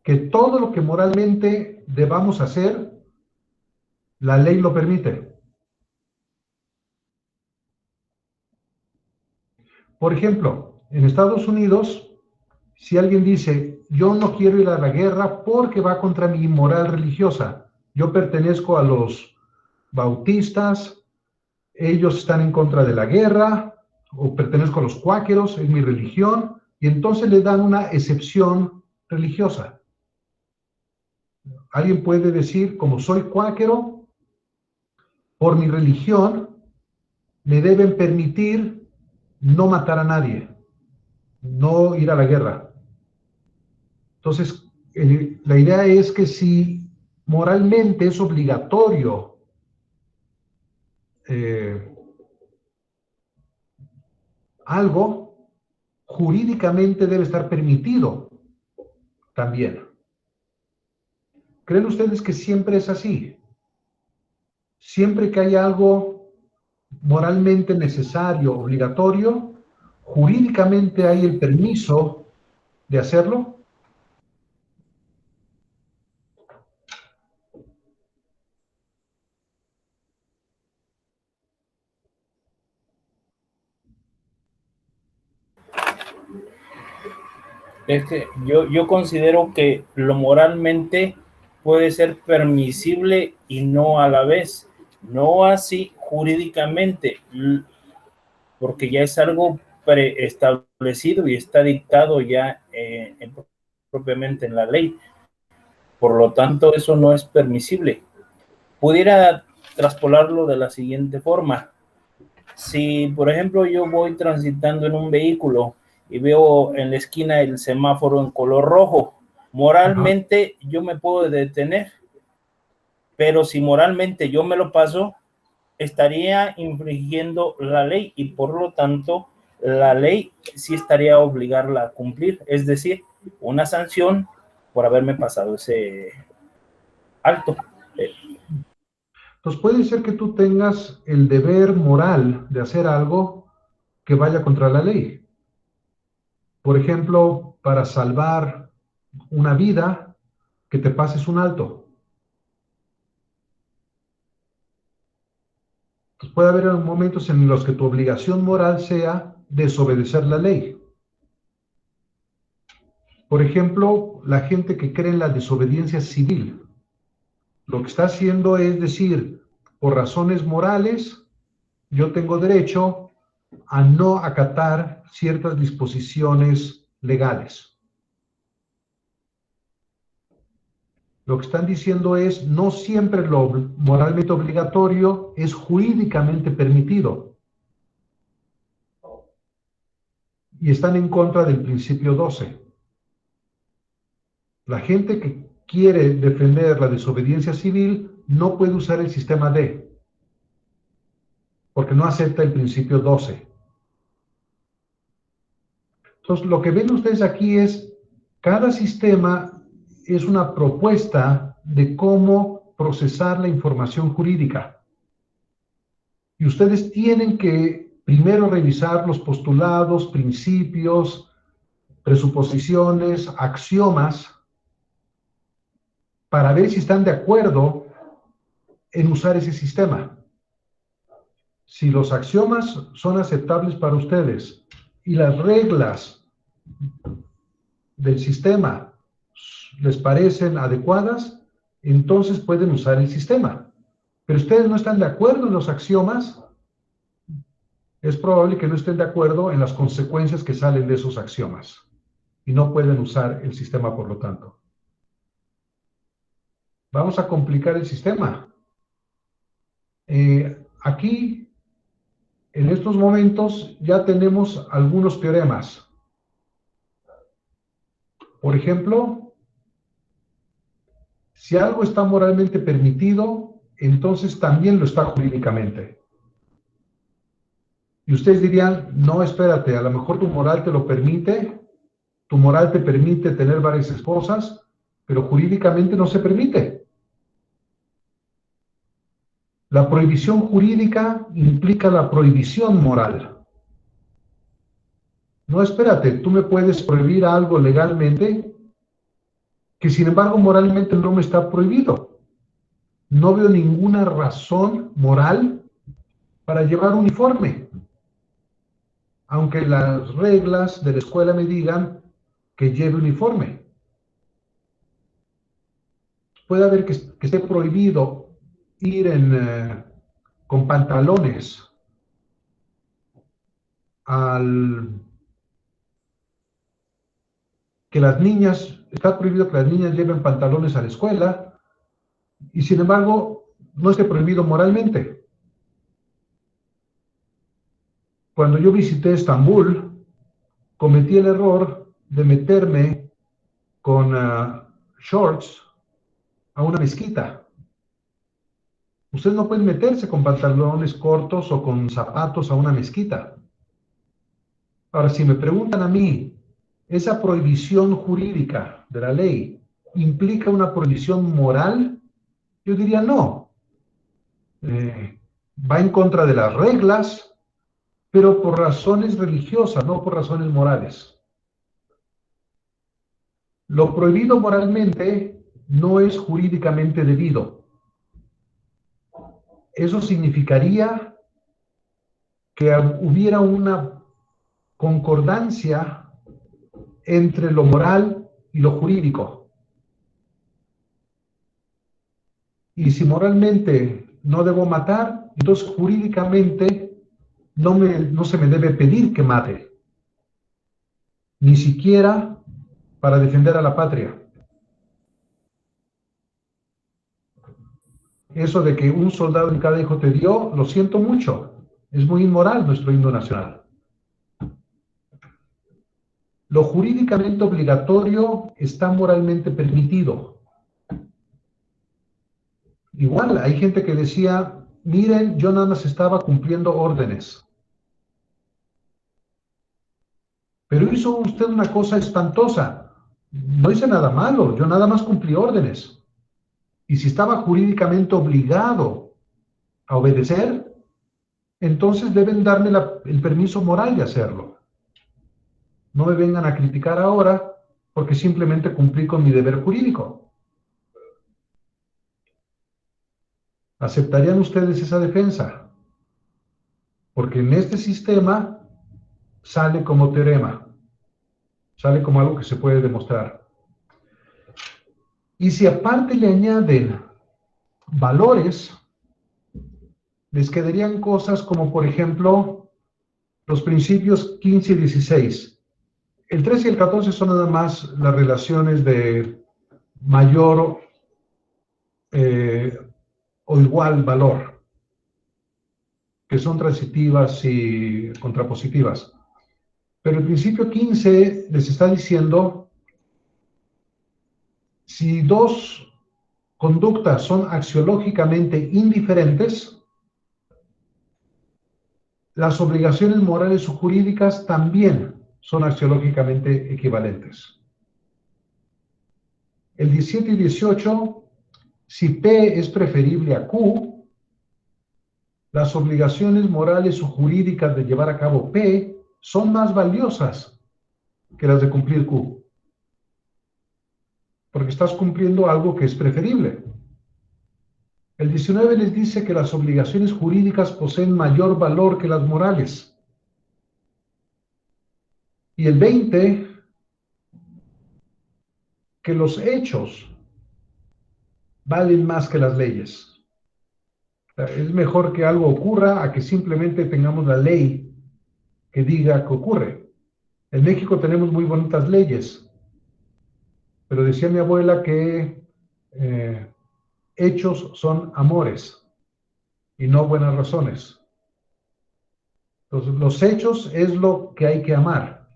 Que todo lo que moralmente debamos hacer, la ley lo permite. Por ejemplo, en Estados Unidos, si alguien dice, yo no quiero ir a la guerra porque va contra mi moral religiosa, yo pertenezco a los bautistas, ellos están en contra de la guerra, o pertenezco a los cuáqueros, es mi religión, y entonces le dan una excepción religiosa. Alguien puede decir, como soy cuáquero, por mi religión, me deben permitir no matar a nadie, no ir a la guerra. Entonces, la idea es que si moralmente es obligatorio algo, jurídicamente debe estar permitido también. ¿Creen ustedes que siempre es así? Siempre que hay algo moralmente necesario, obligatorio, jurídicamente hay el permiso de hacerlo. Es que yo considero que lo moralmente puede ser permisible y no a la vez, no así jurídicamente, porque ya es algo preestablecido y está dictado ya propiamente en la ley. Por lo tanto, eso no es permisible. Pudiera traspolarlo de la siguiente forma. Si, por ejemplo, yo voy transitando en un vehículo y veo en la esquina el semáforo en color rojo, moralmente yo me puedo detener, pero si moralmente yo me lo paso, estaría infringiendo la ley y por lo tanto la ley sí estaría obligarla a cumplir, es decir, una sanción por haberme pasado ese alto. Entonces puede ser que tú tengas el deber moral de hacer algo que vaya contra la ley. Por ejemplo, para salvar una vida, que te pases un alto. Pues puede haber momentos en los que tu obligación moral sea desobedecer la ley. Por ejemplo, la gente que cree en la desobediencia civil. Lo que está haciendo es decir, por razones morales, yo tengo derecho a no acatar ciertas disposiciones legales. Lo que están diciendo es, no siempre lo moralmente obligatorio es jurídicamente permitido. Y están en contra del principio 12. La gente que quiere defender la desobediencia civil no puede usar el sistema D, porque no acepta el principio 12. Entonces, lo que ven ustedes aquí es, cada sistema es una propuesta de cómo procesar la información jurídica. Y ustedes tienen que primero revisar los postulados, principios, presuposiciones, axiomas, para ver si están de acuerdo en usar ese sistema. Si los axiomas son aceptables para ustedes y las reglas del sistema les parecen adecuadas, entonces pueden usar el sistema. Pero ustedes no están de acuerdo en los axiomas, es probable que no estén de acuerdo en las consecuencias que salen de esos axiomas y no pueden usar el sistema por lo tanto. Vamos a complicar el sistema. Aquí, en estos momentos, ya tenemos algunos teoremas. Por ejemplo, si algo está moralmente permitido, entonces también lo está jurídicamente. Y ustedes dirían, no, espérate, a lo mejor tu moral te lo permite, tu moral te permite tener varias esposas, pero jurídicamente no se permite. La prohibición jurídica implica la prohibición moral. No, espérate, tú me puedes prohibir algo legalmente que sin embargo moralmente no me está prohibido. No veo ninguna razón moral para llevar uniforme, aunque las reglas de la escuela me digan que lleve uniforme. Puede haber que esté prohibido ir con pantalones está prohibido que las niñas lleven pantalones a la escuela, y sin embargo no esté prohibido moralmente. Cuando yo visité Estambul, cometí el error de meterme con shorts a una mezquita. Ustedes no pueden meterse con pantalones cortos o con zapatos a una mezquita. Ahora, si me preguntan a mí, ¿esa prohibición jurídica de la ley implica una prohibición moral? Yo diría no. Va en contra de las reglas, pero por razones religiosas, no por razones morales. Lo prohibido moralmente no es jurídicamente debido. Eso significaría que hubiera una concordancia entre lo moral y lo jurídico. Y si moralmente no debo matar, entonces jurídicamente no se me debe pedir que mate, ni siquiera para defender a la patria. Eso de que un soldado en cada hijo te dio, lo siento mucho, es muy inmoral nuestro himno nacional. Lo jurídicamente obligatorio está moralmente permitido. Igual, hay gente que decía, miren, yo nada más estaba cumpliendo órdenes. Pero hizo usted una cosa espantosa. No hice nada malo, yo nada más cumplí órdenes. Y si estaba jurídicamente obligado a obedecer, entonces deben darme el permiso moral de hacerlo. No me vengan a criticar ahora porque simplemente cumplí con mi deber jurídico. ¿Aceptarían ustedes esa defensa? porque en este sistema sale como teorema, sale como algo que se puede demostrar. Y si aparte le añaden valores, les quedarían cosas como, por ejemplo, los principios 15 y 16. El 13 y el 14 son nada más las relaciones de mayor o igual valor, que son transitivas y contrapositivas. Pero el principio 15 les está diciendo, si dos conductas son axiológicamente indiferentes, las obligaciones morales o jurídicas también son axiológicamente equivalentes. El 17 y 18, si P es preferible a Q, las obligaciones morales o jurídicas de llevar a cabo P son más valiosas que las de cumplir Q, porque estás cumpliendo algo que es preferible. El 19 les dice que las obligaciones jurídicas poseen mayor valor que las morales. Y el 20, que los hechos valen más que las leyes. O sea, es mejor que algo ocurra a que simplemente tengamos la ley que diga que ocurre. En México tenemos muy bonitas leyes, pero decía mi abuela que hechos son amores y no buenas razones. Entonces, los hechos es lo que hay que amar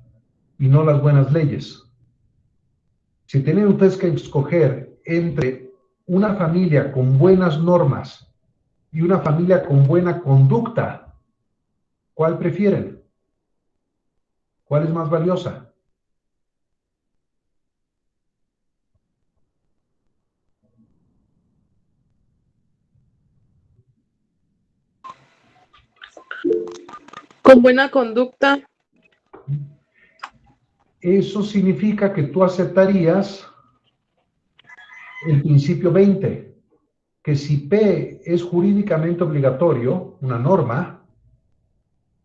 y no las buenas leyes. Si tienen ustedes que escoger entre una familia con buenas normas y una familia con buena conducta, ¿cuál prefieren? ¿Cuál es más valiosa? Con buena conducta. Eso significa que tú aceptarías el principio 20, que si P es jurídicamente obligatorio, una norma,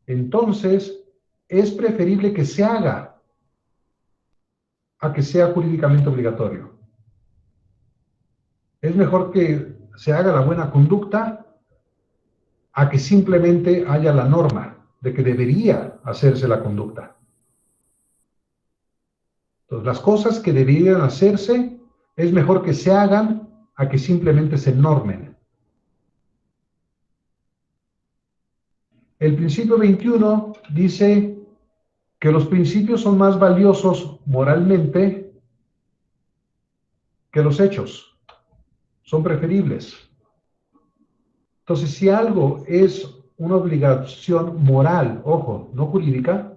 entonces es preferible que se haga a que sea jurídicamente obligatorio. Es mejor que se haga la buena conducta a que simplemente haya la norma de que debería hacerse la conducta. Entonces, las cosas que deberían hacerse es mejor que se hagan a que simplemente se normen. El principio 21 dice que los principios son más valiosos moralmente que los hechos. Son preferibles. Entonces, si algo es una obligación moral, ojo, no jurídica,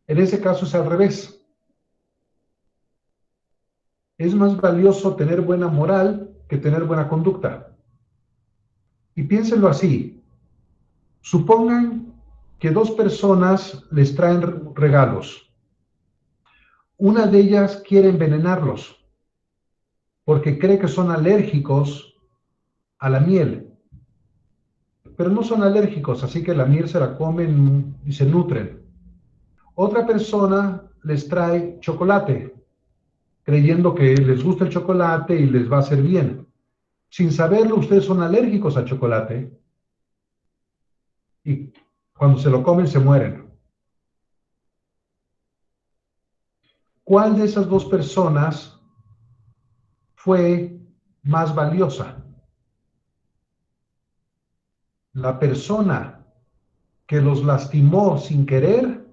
en ese caso es al revés. Es más valioso tener buena moral que tener buena conducta. Y piénsenlo así. Supongan que dos personas les traen regalos. Una de ellas quiere envenenarlos porque cree que son alérgicos a la miel. Pero no son alérgicos, así que la miel se la comen y se nutren. Otra persona les trae chocolate, creyendo que les gusta el chocolate y les va a hacer bien. Sin saberlo, ustedes son alérgicos al chocolate y cuando se lo comen se mueren. ¿Cuál de esas dos personas fue más valiosa? ¿La persona que los lastimó sin querer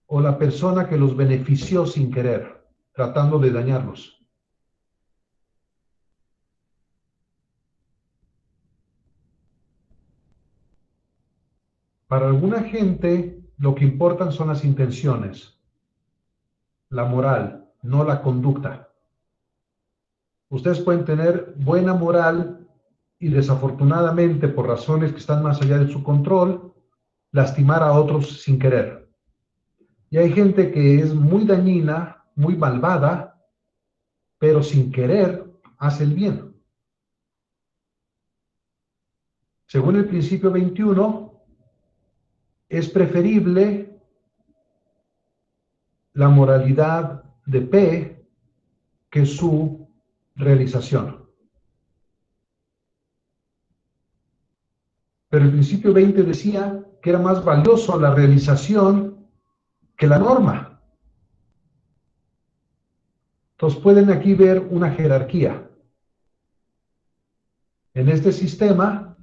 o la persona que los benefició sin querer, tratando de dañarlos? Para alguna gente, lo que importan son las intenciones, la moral, no la conducta. Ustedes pueden tener buena moral y desafortunadamente, por razones que están más allá de su control, lastimar a otros sin querer. Y hay gente que es muy dañina, muy malvada, pero sin querer hace el bien. Según el principio 21, es preferible la moralidad de P que su realización. Pero el principio 20 decía que era más valioso la realización que la norma. Entonces pueden aquí ver una jerarquía. En este sistema,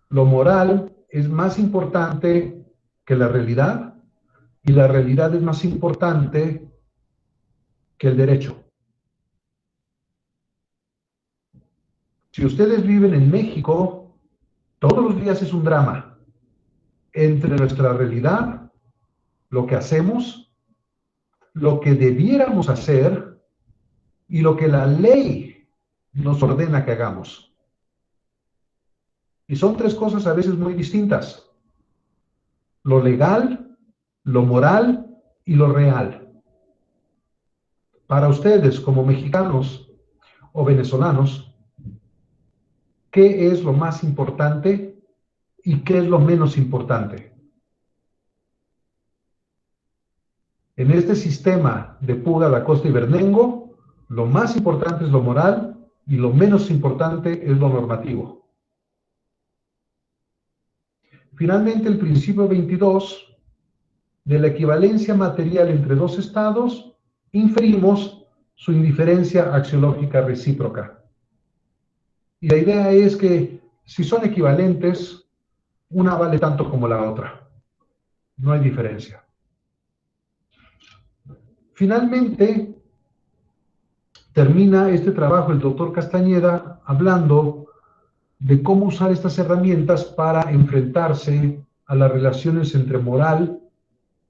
lo moral es más importante que la realidad y la realidad es más importante que el derecho. Si ustedes viven en México, todos los días es un drama entre nuestra realidad, lo que hacemos, lo que debiéramos hacer y lo que la ley nos ordena que hagamos. Y son tres cosas a veces muy distintas: lo legal, lo moral y lo real. Para ustedes, como mexicanos o venezolanos, ¿qué es lo más importante y qué es lo menos importante? En este sistema de Puga, Da Costa y Bernengo, lo más importante es lo moral y lo menos importante es lo normativo. Finalmente, el principio 22 de la equivalencia material entre dos estados, inferimos su indiferencia axiológica recíproca. Y la idea es que si son equivalentes, una vale tanto como la otra. No hay diferencia. Finalmente, termina este trabajo el doctor Castañeda hablando de cómo usar estas herramientas para enfrentarse a las relaciones entre moral,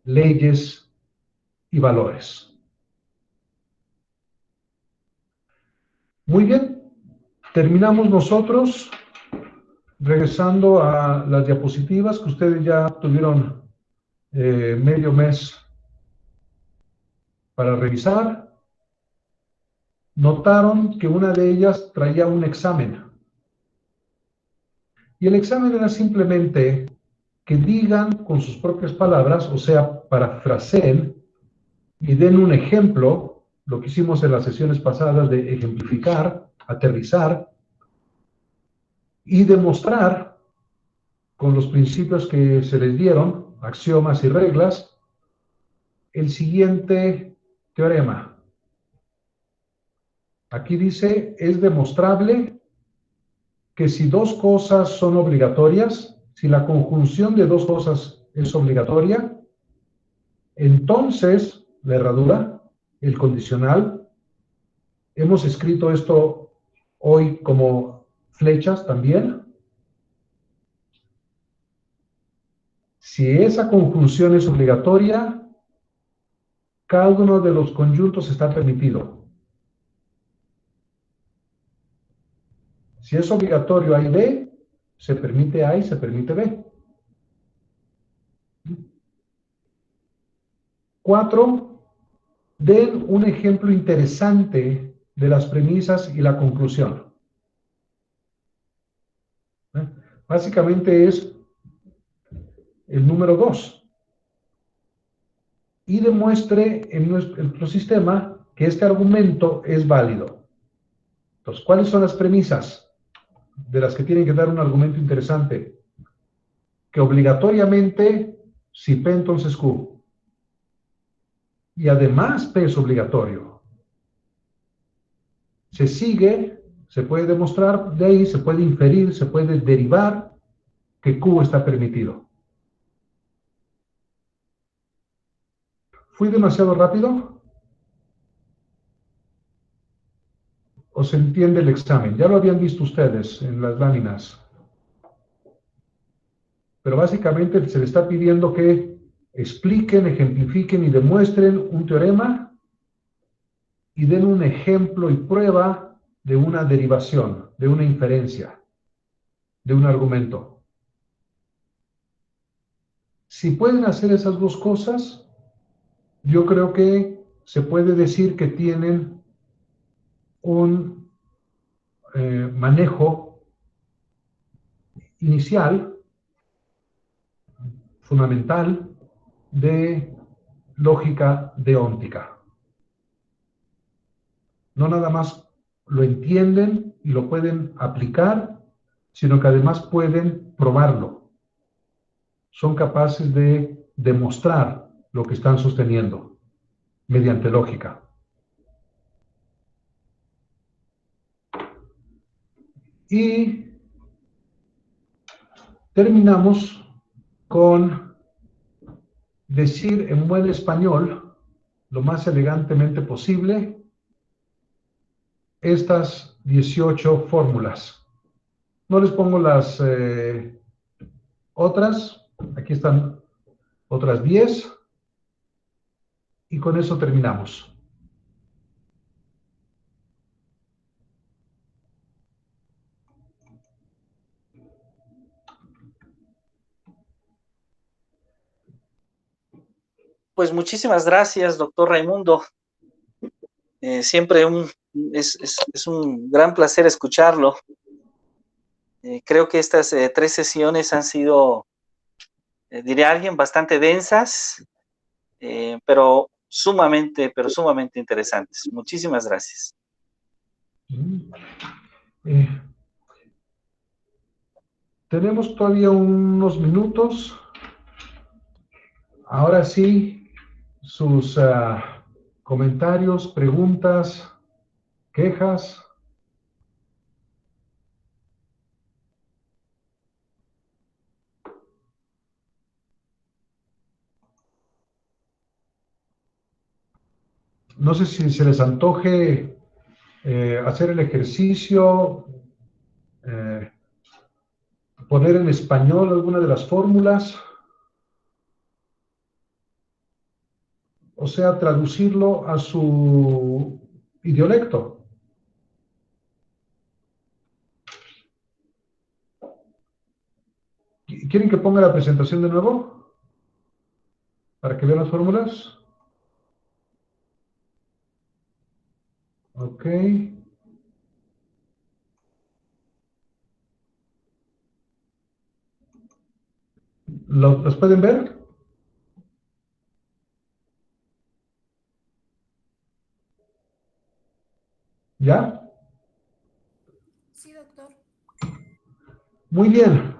leyes y valores. Muy bien, terminamos nosotros regresando a las diapositivas que ustedes ya tuvieron medio mes para revisar. Notaron que una de ellas traía un examen. Y el examen era simplemente que digan con sus propias palabras, o sea, parafraseen y den un ejemplo, lo que hicimos en las sesiones pasadas de ejemplificar, aterrizar y demostrar con los principios que se les dieron, axiomas y reglas, el siguiente teorema. Aquí dice, es demostrable que si dos cosas son obligatorias, si la conjunción de dos cosas es obligatoria, entonces la herradura, el condicional, hemos escrito esto hoy como flechas también. Si esa conjunción es obligatoria, cada uno de los conjuntos está permitido. Si es obligatorio A y B, se permite A y se permite B. 4. Den un ejemplo interesante de las premisas y la conclusión. Básicamente es el número 2. Y demuestre en nuestro sistema que este argumento es válido. Entonces, ¿cuáles son las premisas de las que tienen que dar un argumento interesante? Que obligatoriamente, si P, entonces Q. Y además P es obligatorio. Se sigue, se puede demostrar, de ahí se puede inferir, se puede derivar que Q está permitido. ¿Fui demasiado rápido? ¿O se entiende el examen? Ya lo habían visto ustedes en las láminas. Pero básicamente se les está pidiendo que expliquen, ejemplifiquen y demuestren un teorema y den un ejemplo y prueba de una derivación, de una inferencia, de un argumento. Si pueden hacer esas dos cosas, yo creo que se puede decir que tienen un manejo inicial fundamental de lógica deóntica. No nada más lo entienden y lo pueden aplicar, sino que además pueden probarlo. Son capaces de demostrar lo que están sosteniendo mediante lógica. Y terminamos con decir en buen español, lo más elegantemente posible, estas 18 fórmulas. No les pongo las otras, aquí están otras 10, y con eso terminamos. Pues muchísimas gracias, doctor Raimundo. Siempre es un gran placer escucharlo. Creo que estas 3 sesiones han sido, diría alguien, bastante densas, pero sumamente interesantes. Muchísimas gracias. Tenemos todavía unos minutos. Ahora sí, sus comentarios, preguntas, quejas. No sé si se les antoje hacer el ejercicio, poner en español alguna de las fórmulas, o sea, traducirlo a su idiolecto. ¿Quieren que ponga la presentación de nuevo? Para que vean las fórmulas. Ok. ¿Los pueden ver? ¿Ya? Sí, doctor. Muy bien.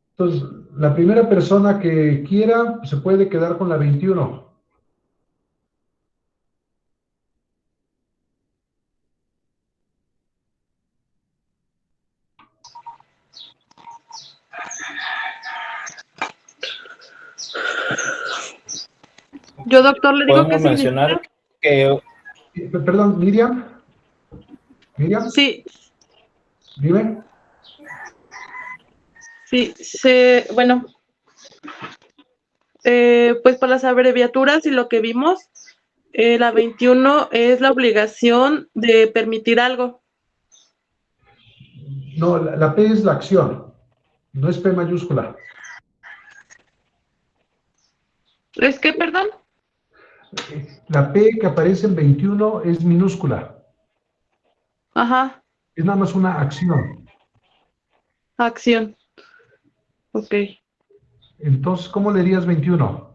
Entonces, la primera persona que quiera se puede quedar con la 21. Yo, doctor, le digo qué Podemos significa. mencionar que Perdón, Miriam. Miriam, Sí, dime. sí, bueno, pues por las abreviaturas y lo que vimos, la 21 es la obligación de permitir algo. No, la P es la acción, no es P mayúscula. ¿Es que, perdón? La P que aparece en 21 es minúscula. Ajá, Es nada más una acción. acción. Ok. Entonces, ¿cómo leerías 21?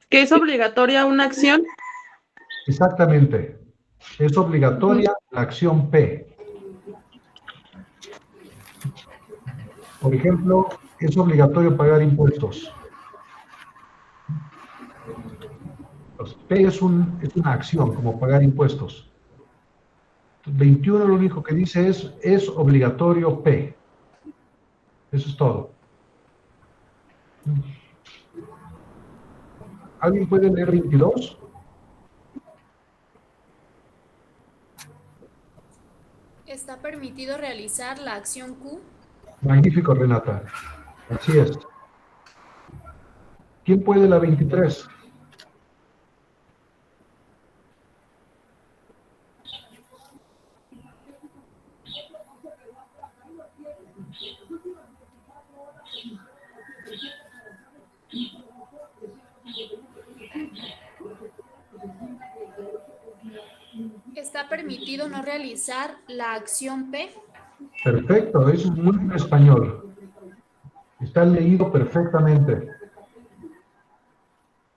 ¿Que es obligatoria una acción? Exactamente. Es obligatoria la acción P. Por ejemplo, es obligatorio pagar impuestos. Pues, P es una acción, como pagar impuestos. 21 lo único que dice es obligatorio P. Eso es todo. ¿Alguien puede leer 22? ¿Está permitido realizar la acción Q? Magnífico, Renata. Así es. ¿Quién puede la 23? ¿Está está permitido no realizar la acción P. Perfecto, eso es muy en español. Está leído perfectamente.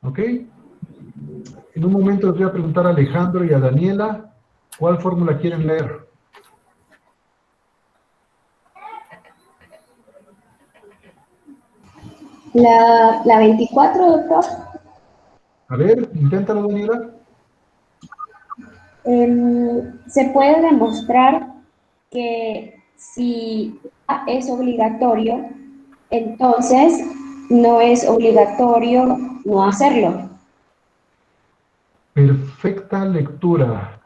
¿Ok? En un momento les voy a preguntar a Alejandro y a Daniela cuál fórmula quieren leer. La 24, doctor. A ver, inténtalo, Daniela. Se puede demostrar que si A es obligatorio, entonces no es obligatorio no hacerlo. Perfecta lectura.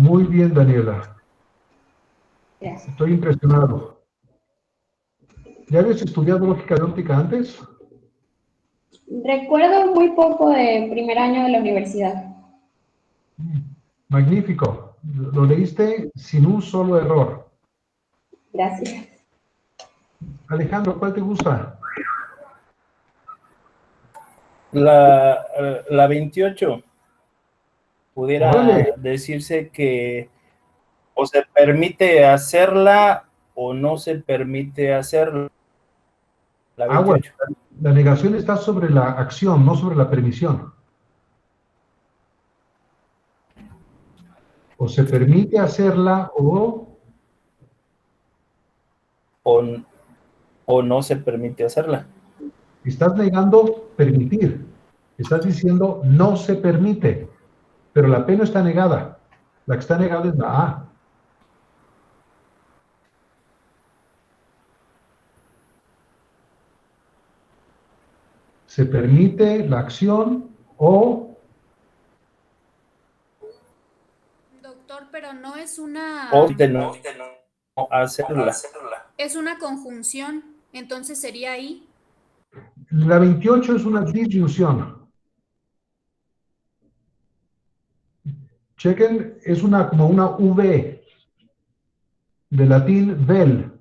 Muy bien, Daniela. Gracias. Estoy impresionado. ¿Ya habías estudiado lógica deóntica antes? Recuerdo muy poco de primer año de la universidad. Magnífico. Lo leíste sin un solo error. Gracias. Alejandro, ¿cuál te gusta? La 28 pudiera Órale. decirse que o se permite hacerla o no se permite hacerla. La Agua. 28. La negación está sobre la acción, no sobre la permisión. O se permite hacerla O no se permite hacerla. estás negando permitir. Estás diciendo no se permite, pero la P no está negada. La que está negada es la A. Se permite la acción o Doctor, pero no es una... O de no hacerla. Es una conjunción, entonces sería ahí. la 28 es una disyunción. Chequen, es como una V de latín vel,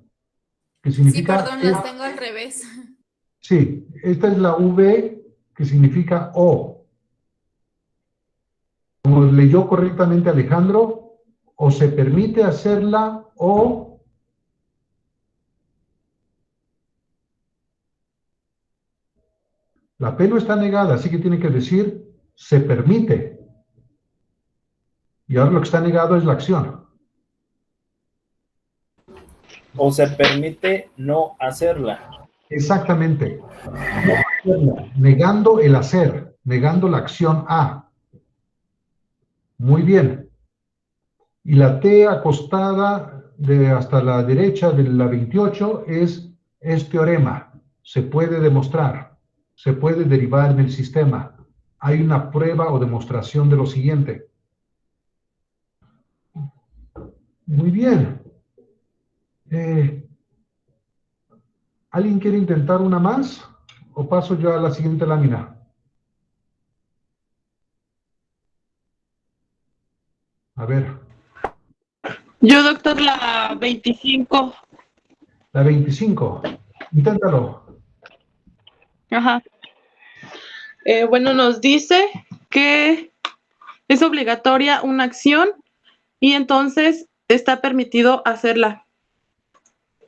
que Sí, significa perdón, las tengo al revés. sí, esta es la V que significa O. Como leyó correctamente Alejandro, o se permite hacerla o la P no está negada, así que tiene que decir se permite. Y ahora lo que está negado es la acción. O se permite no hacerla. Exactamente. No hacerla, negando el hacer, negando la acción A. Muy bien. Y la T acostada hasta la derecha de la 28 es teorema. Se puede demostrar, se puede derivar en el sistema. Hay una prueba o demostración de lo siguiente. Muy bien. ¿Alguien quiere intentar una más? ¿O paso yo a la siguiente lámina? A ver, Yo, doctor, la 25. la 25. Inténtalo. Ajá. Bueno, nos dice que es obligatoria una acción y entonces está permitido hacerla.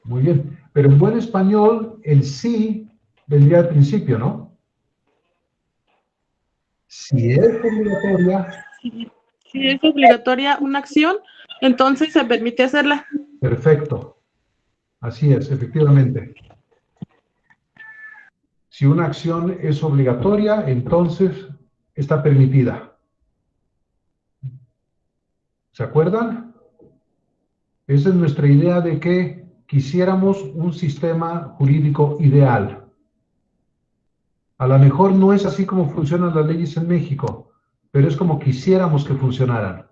Muy bien. Pero en buen español, el sí vendría al principio, ¿no? Si es obligatoria, Si es obligatoria una acción, entonces se permite hacerla. perfecto. Así es, efectivamente. Si una acción es obligatoria, entonces está permitida. ¿Se acuerdan? Esa es nuestra idea de que quisiéramos un sistema jurídico ideal. A lo mejor no es así como funcionan las leyes en México, pero es como quisiéramos que funcionaran.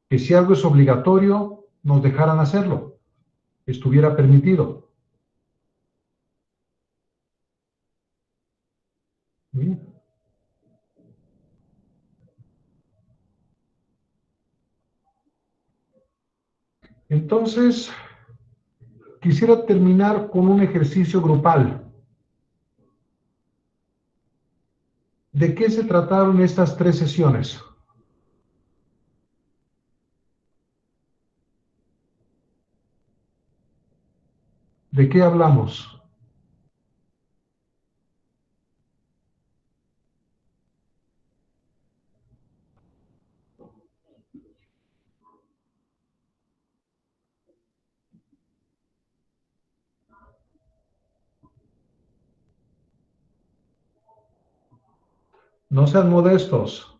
Que si algo es obligatorio, nos dejaran hacerlo, estuviera permitido. ¿Sí? Entonces, quisiera terminar con un ejercicio grupal. ¿De qué se trataron estas 3 sesiones? ¿De qué hablamos? No sean modestos.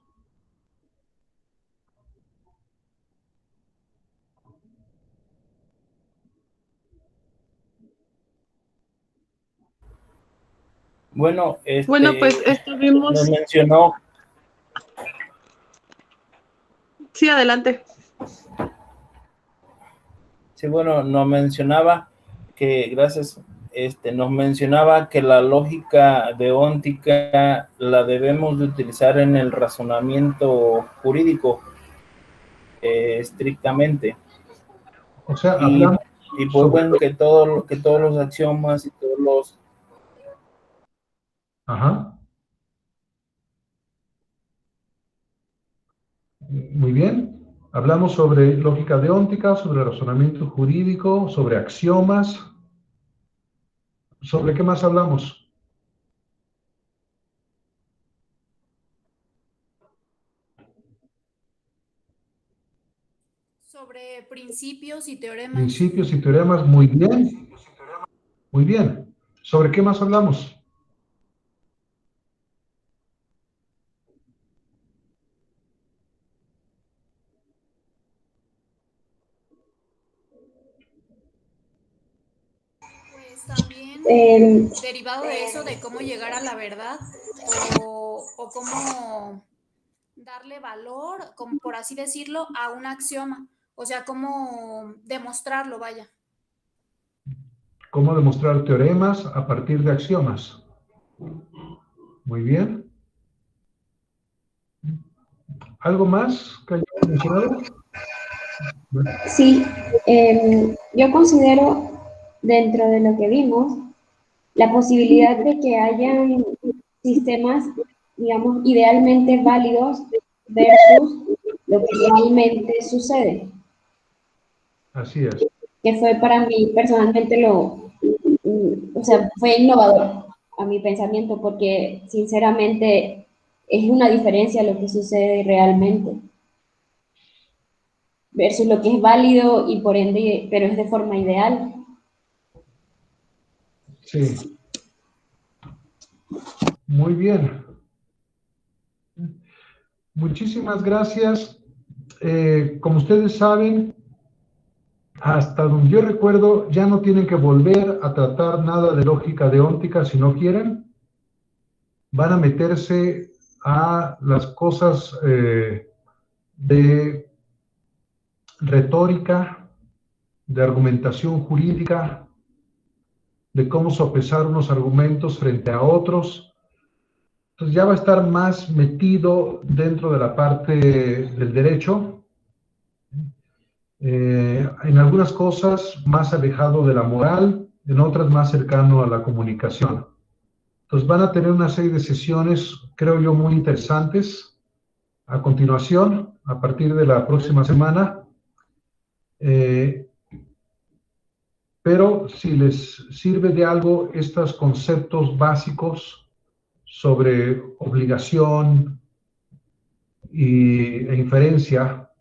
Bueno, Bueno, pues nos estuvimos, mencionó, sí, adelante. sí, bueno, nos mencionaba que, gracias, nos mencionaba que la lógica deóntica la debemos de utilizar en el razonamiento jurídico, estrictamente. O sea, Y, hablamos y pues sobre... bueno, que todos los axiomas y todos los... Ajá. Muy bien. Hablamos sobre lógica deóntica, sobre razonamiento jurídico, sobre axiomas. ¿Sobre qué más hablamos? Sobre principios y teoremas. Principios y teoremas. Muy bien. Muy bien. ¿Sobre qué más hablamos? Pues también, derivado de eso, de cómo llegar a la verdad o cómo darle valor, como por así decirlo, a un axioma. O sea, cómo demostrarlo, vaya. ¿Cómo demostrar teoremas a partir de axiomas? Muy bien. ¿Algo más que hayamos mencionado? Sí, yo considero dentro de lo que vimos la posibilidad de que hayan sistemas, digamos, idealmente válidos versus lo que realmente sucede, Así es. que fue para mí personalmente o sea, fue innovador a mi pensamiento porque sinceramente es una diferencia lo que sucede realmente versus lo que es válido y por ende, pero es de forma ideal. Sí. Muy bien. Muchísimas gracias. Como ustedes saben, hasta donde yo recuerdo, ya no tienen que volver a tratar nada de lógica deóntica si no quieren. Van a meterse a las cosas de retórica, de argumentación jurídica, de cómo sopesar unos argumentos frente a otros. Entonces ya va a estar más metido dentro de la parte del derecho, en algunas cosas más alejado de la moral, en otras más cercano a la comunicación. Entonces van a tener una serie de sesiones, creo yo, muy interesantes a continuación, a partir de la próxima semana. Pero si les sirve de algo estos conceptos básicos sobre obligación e inferencia,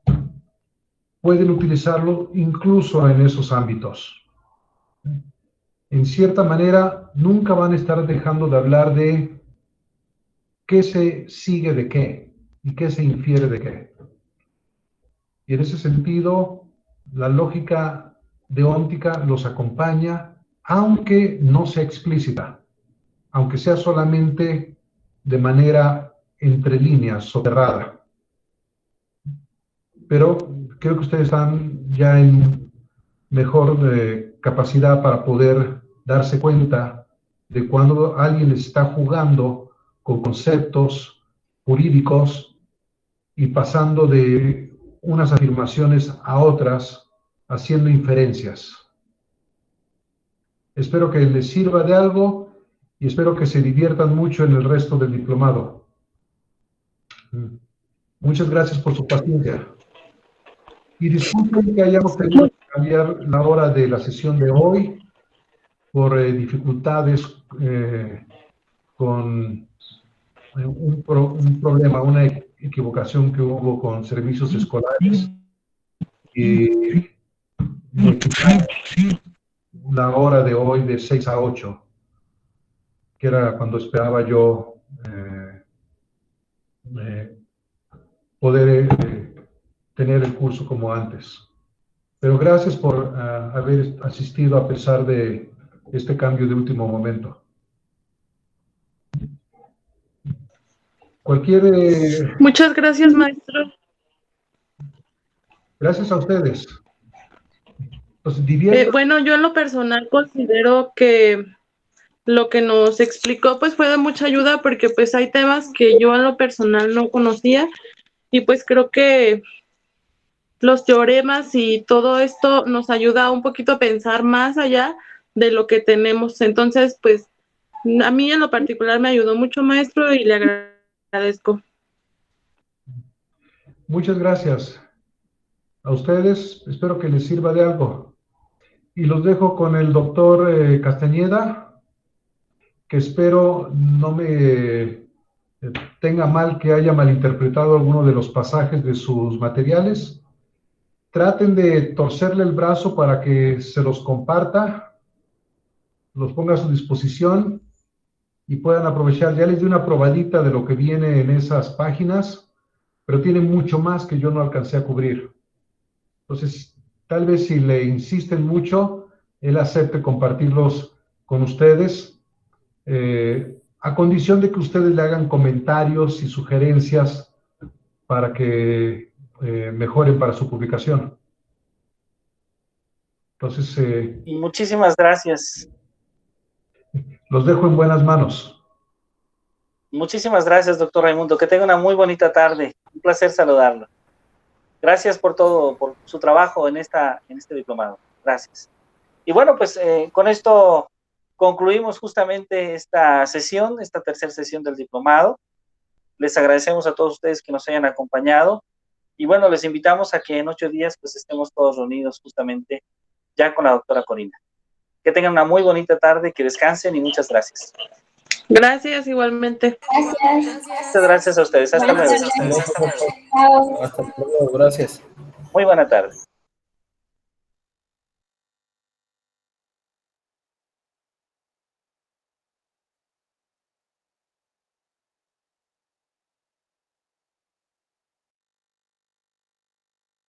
pueden utilizarlo incluso en esos ámbitos. En cierta manera, nunca van a estar dejando de hablar de qué se sigue de qué y qué se infiere de qué. Y en ese sentido, la lógica deóntica los acompaña, aunque no sea explícita, aunque sea solamente de manera entre líneas, soterrada. Pero creo que ustedes están ya en mejor capacidad para poder darse cuenta de cuando alguien está jugando con conceptos jurídicos y pasando de unas afirmaciones a otras, haciendo inferencias. Espero que les sirva de algo y espero que se diviertan mucho en el resto del diplomado. Muchas gracias por su paciencia. Y disculpen que hayamos tenido que cambiar la hora de la sesión de hoy. por dificultades con un problema, una equivocación que hubo con servicios escolares, y me quitaron la hora de hoy de 6 a 8, que era cuando esperaba yo poder tener el curso como antes. Pero gracias por haber asistido a pesar de este cambio de último momento. Muchas gracias, maestro. Gracias a ustedes. Entonces, bueno, yo en lo personal considero que lo que nos explicó pues fue de mucha ayuda, porque pues hay temas que yo en lo personal no conocía, y pues creo que los teoremas y todo esto nos ayuda un poquito a pensar más allá de lo que tenemos. Entonces, pues a mí en lo particular me ayudó mucho, maestro, y le agradezco. Muchas gracias a ustedes, espero que les sirva de algo. Y los dejo con el doctor Castañeda, que espero no me tenga mal que haya malinterpretado alguno de los pasajes de sus materiales. Traten de torcerle el brazo para que se los comparta, los ponga a su disposición y puedan aprovechar. Ya les di una probadita de lo que viene en esas páginas, pero tiene mucho más que yo no alcancé a cubrir. Entonces, tal vez si le insisten mucho, él acepte compartirlos con ustedes, a condición de que ustedes le hagan comentarios y sugerencias para que mejoren para su publicación. Entonces, y muchísimas gracias. Los dejo en buenas manos. Muchísimas gracias, doctor Raimundo. Que tenga una muy bonita tarde. Un placer saludarlo. Gracias por todo, por su trabajo en este diplomado. Gracias. Y bueno, pues con esto concluimos justamente esta sesión, esta tercera sesión del diplomado. Les agradecemos a todos ustedes que nos hayan acompañado. Y bueno, les invitamos a que en 8 días pues estemos todos reunidos justamente ya con la doctora Corina. Que tengan una muy bonita tarde, que descansen y muchas gracias. Gracias, igualmente. Gracias. Muchas gracias a ustedes. Hasta luego. Chao. Hasta luego, gracias. Muy buena tarde.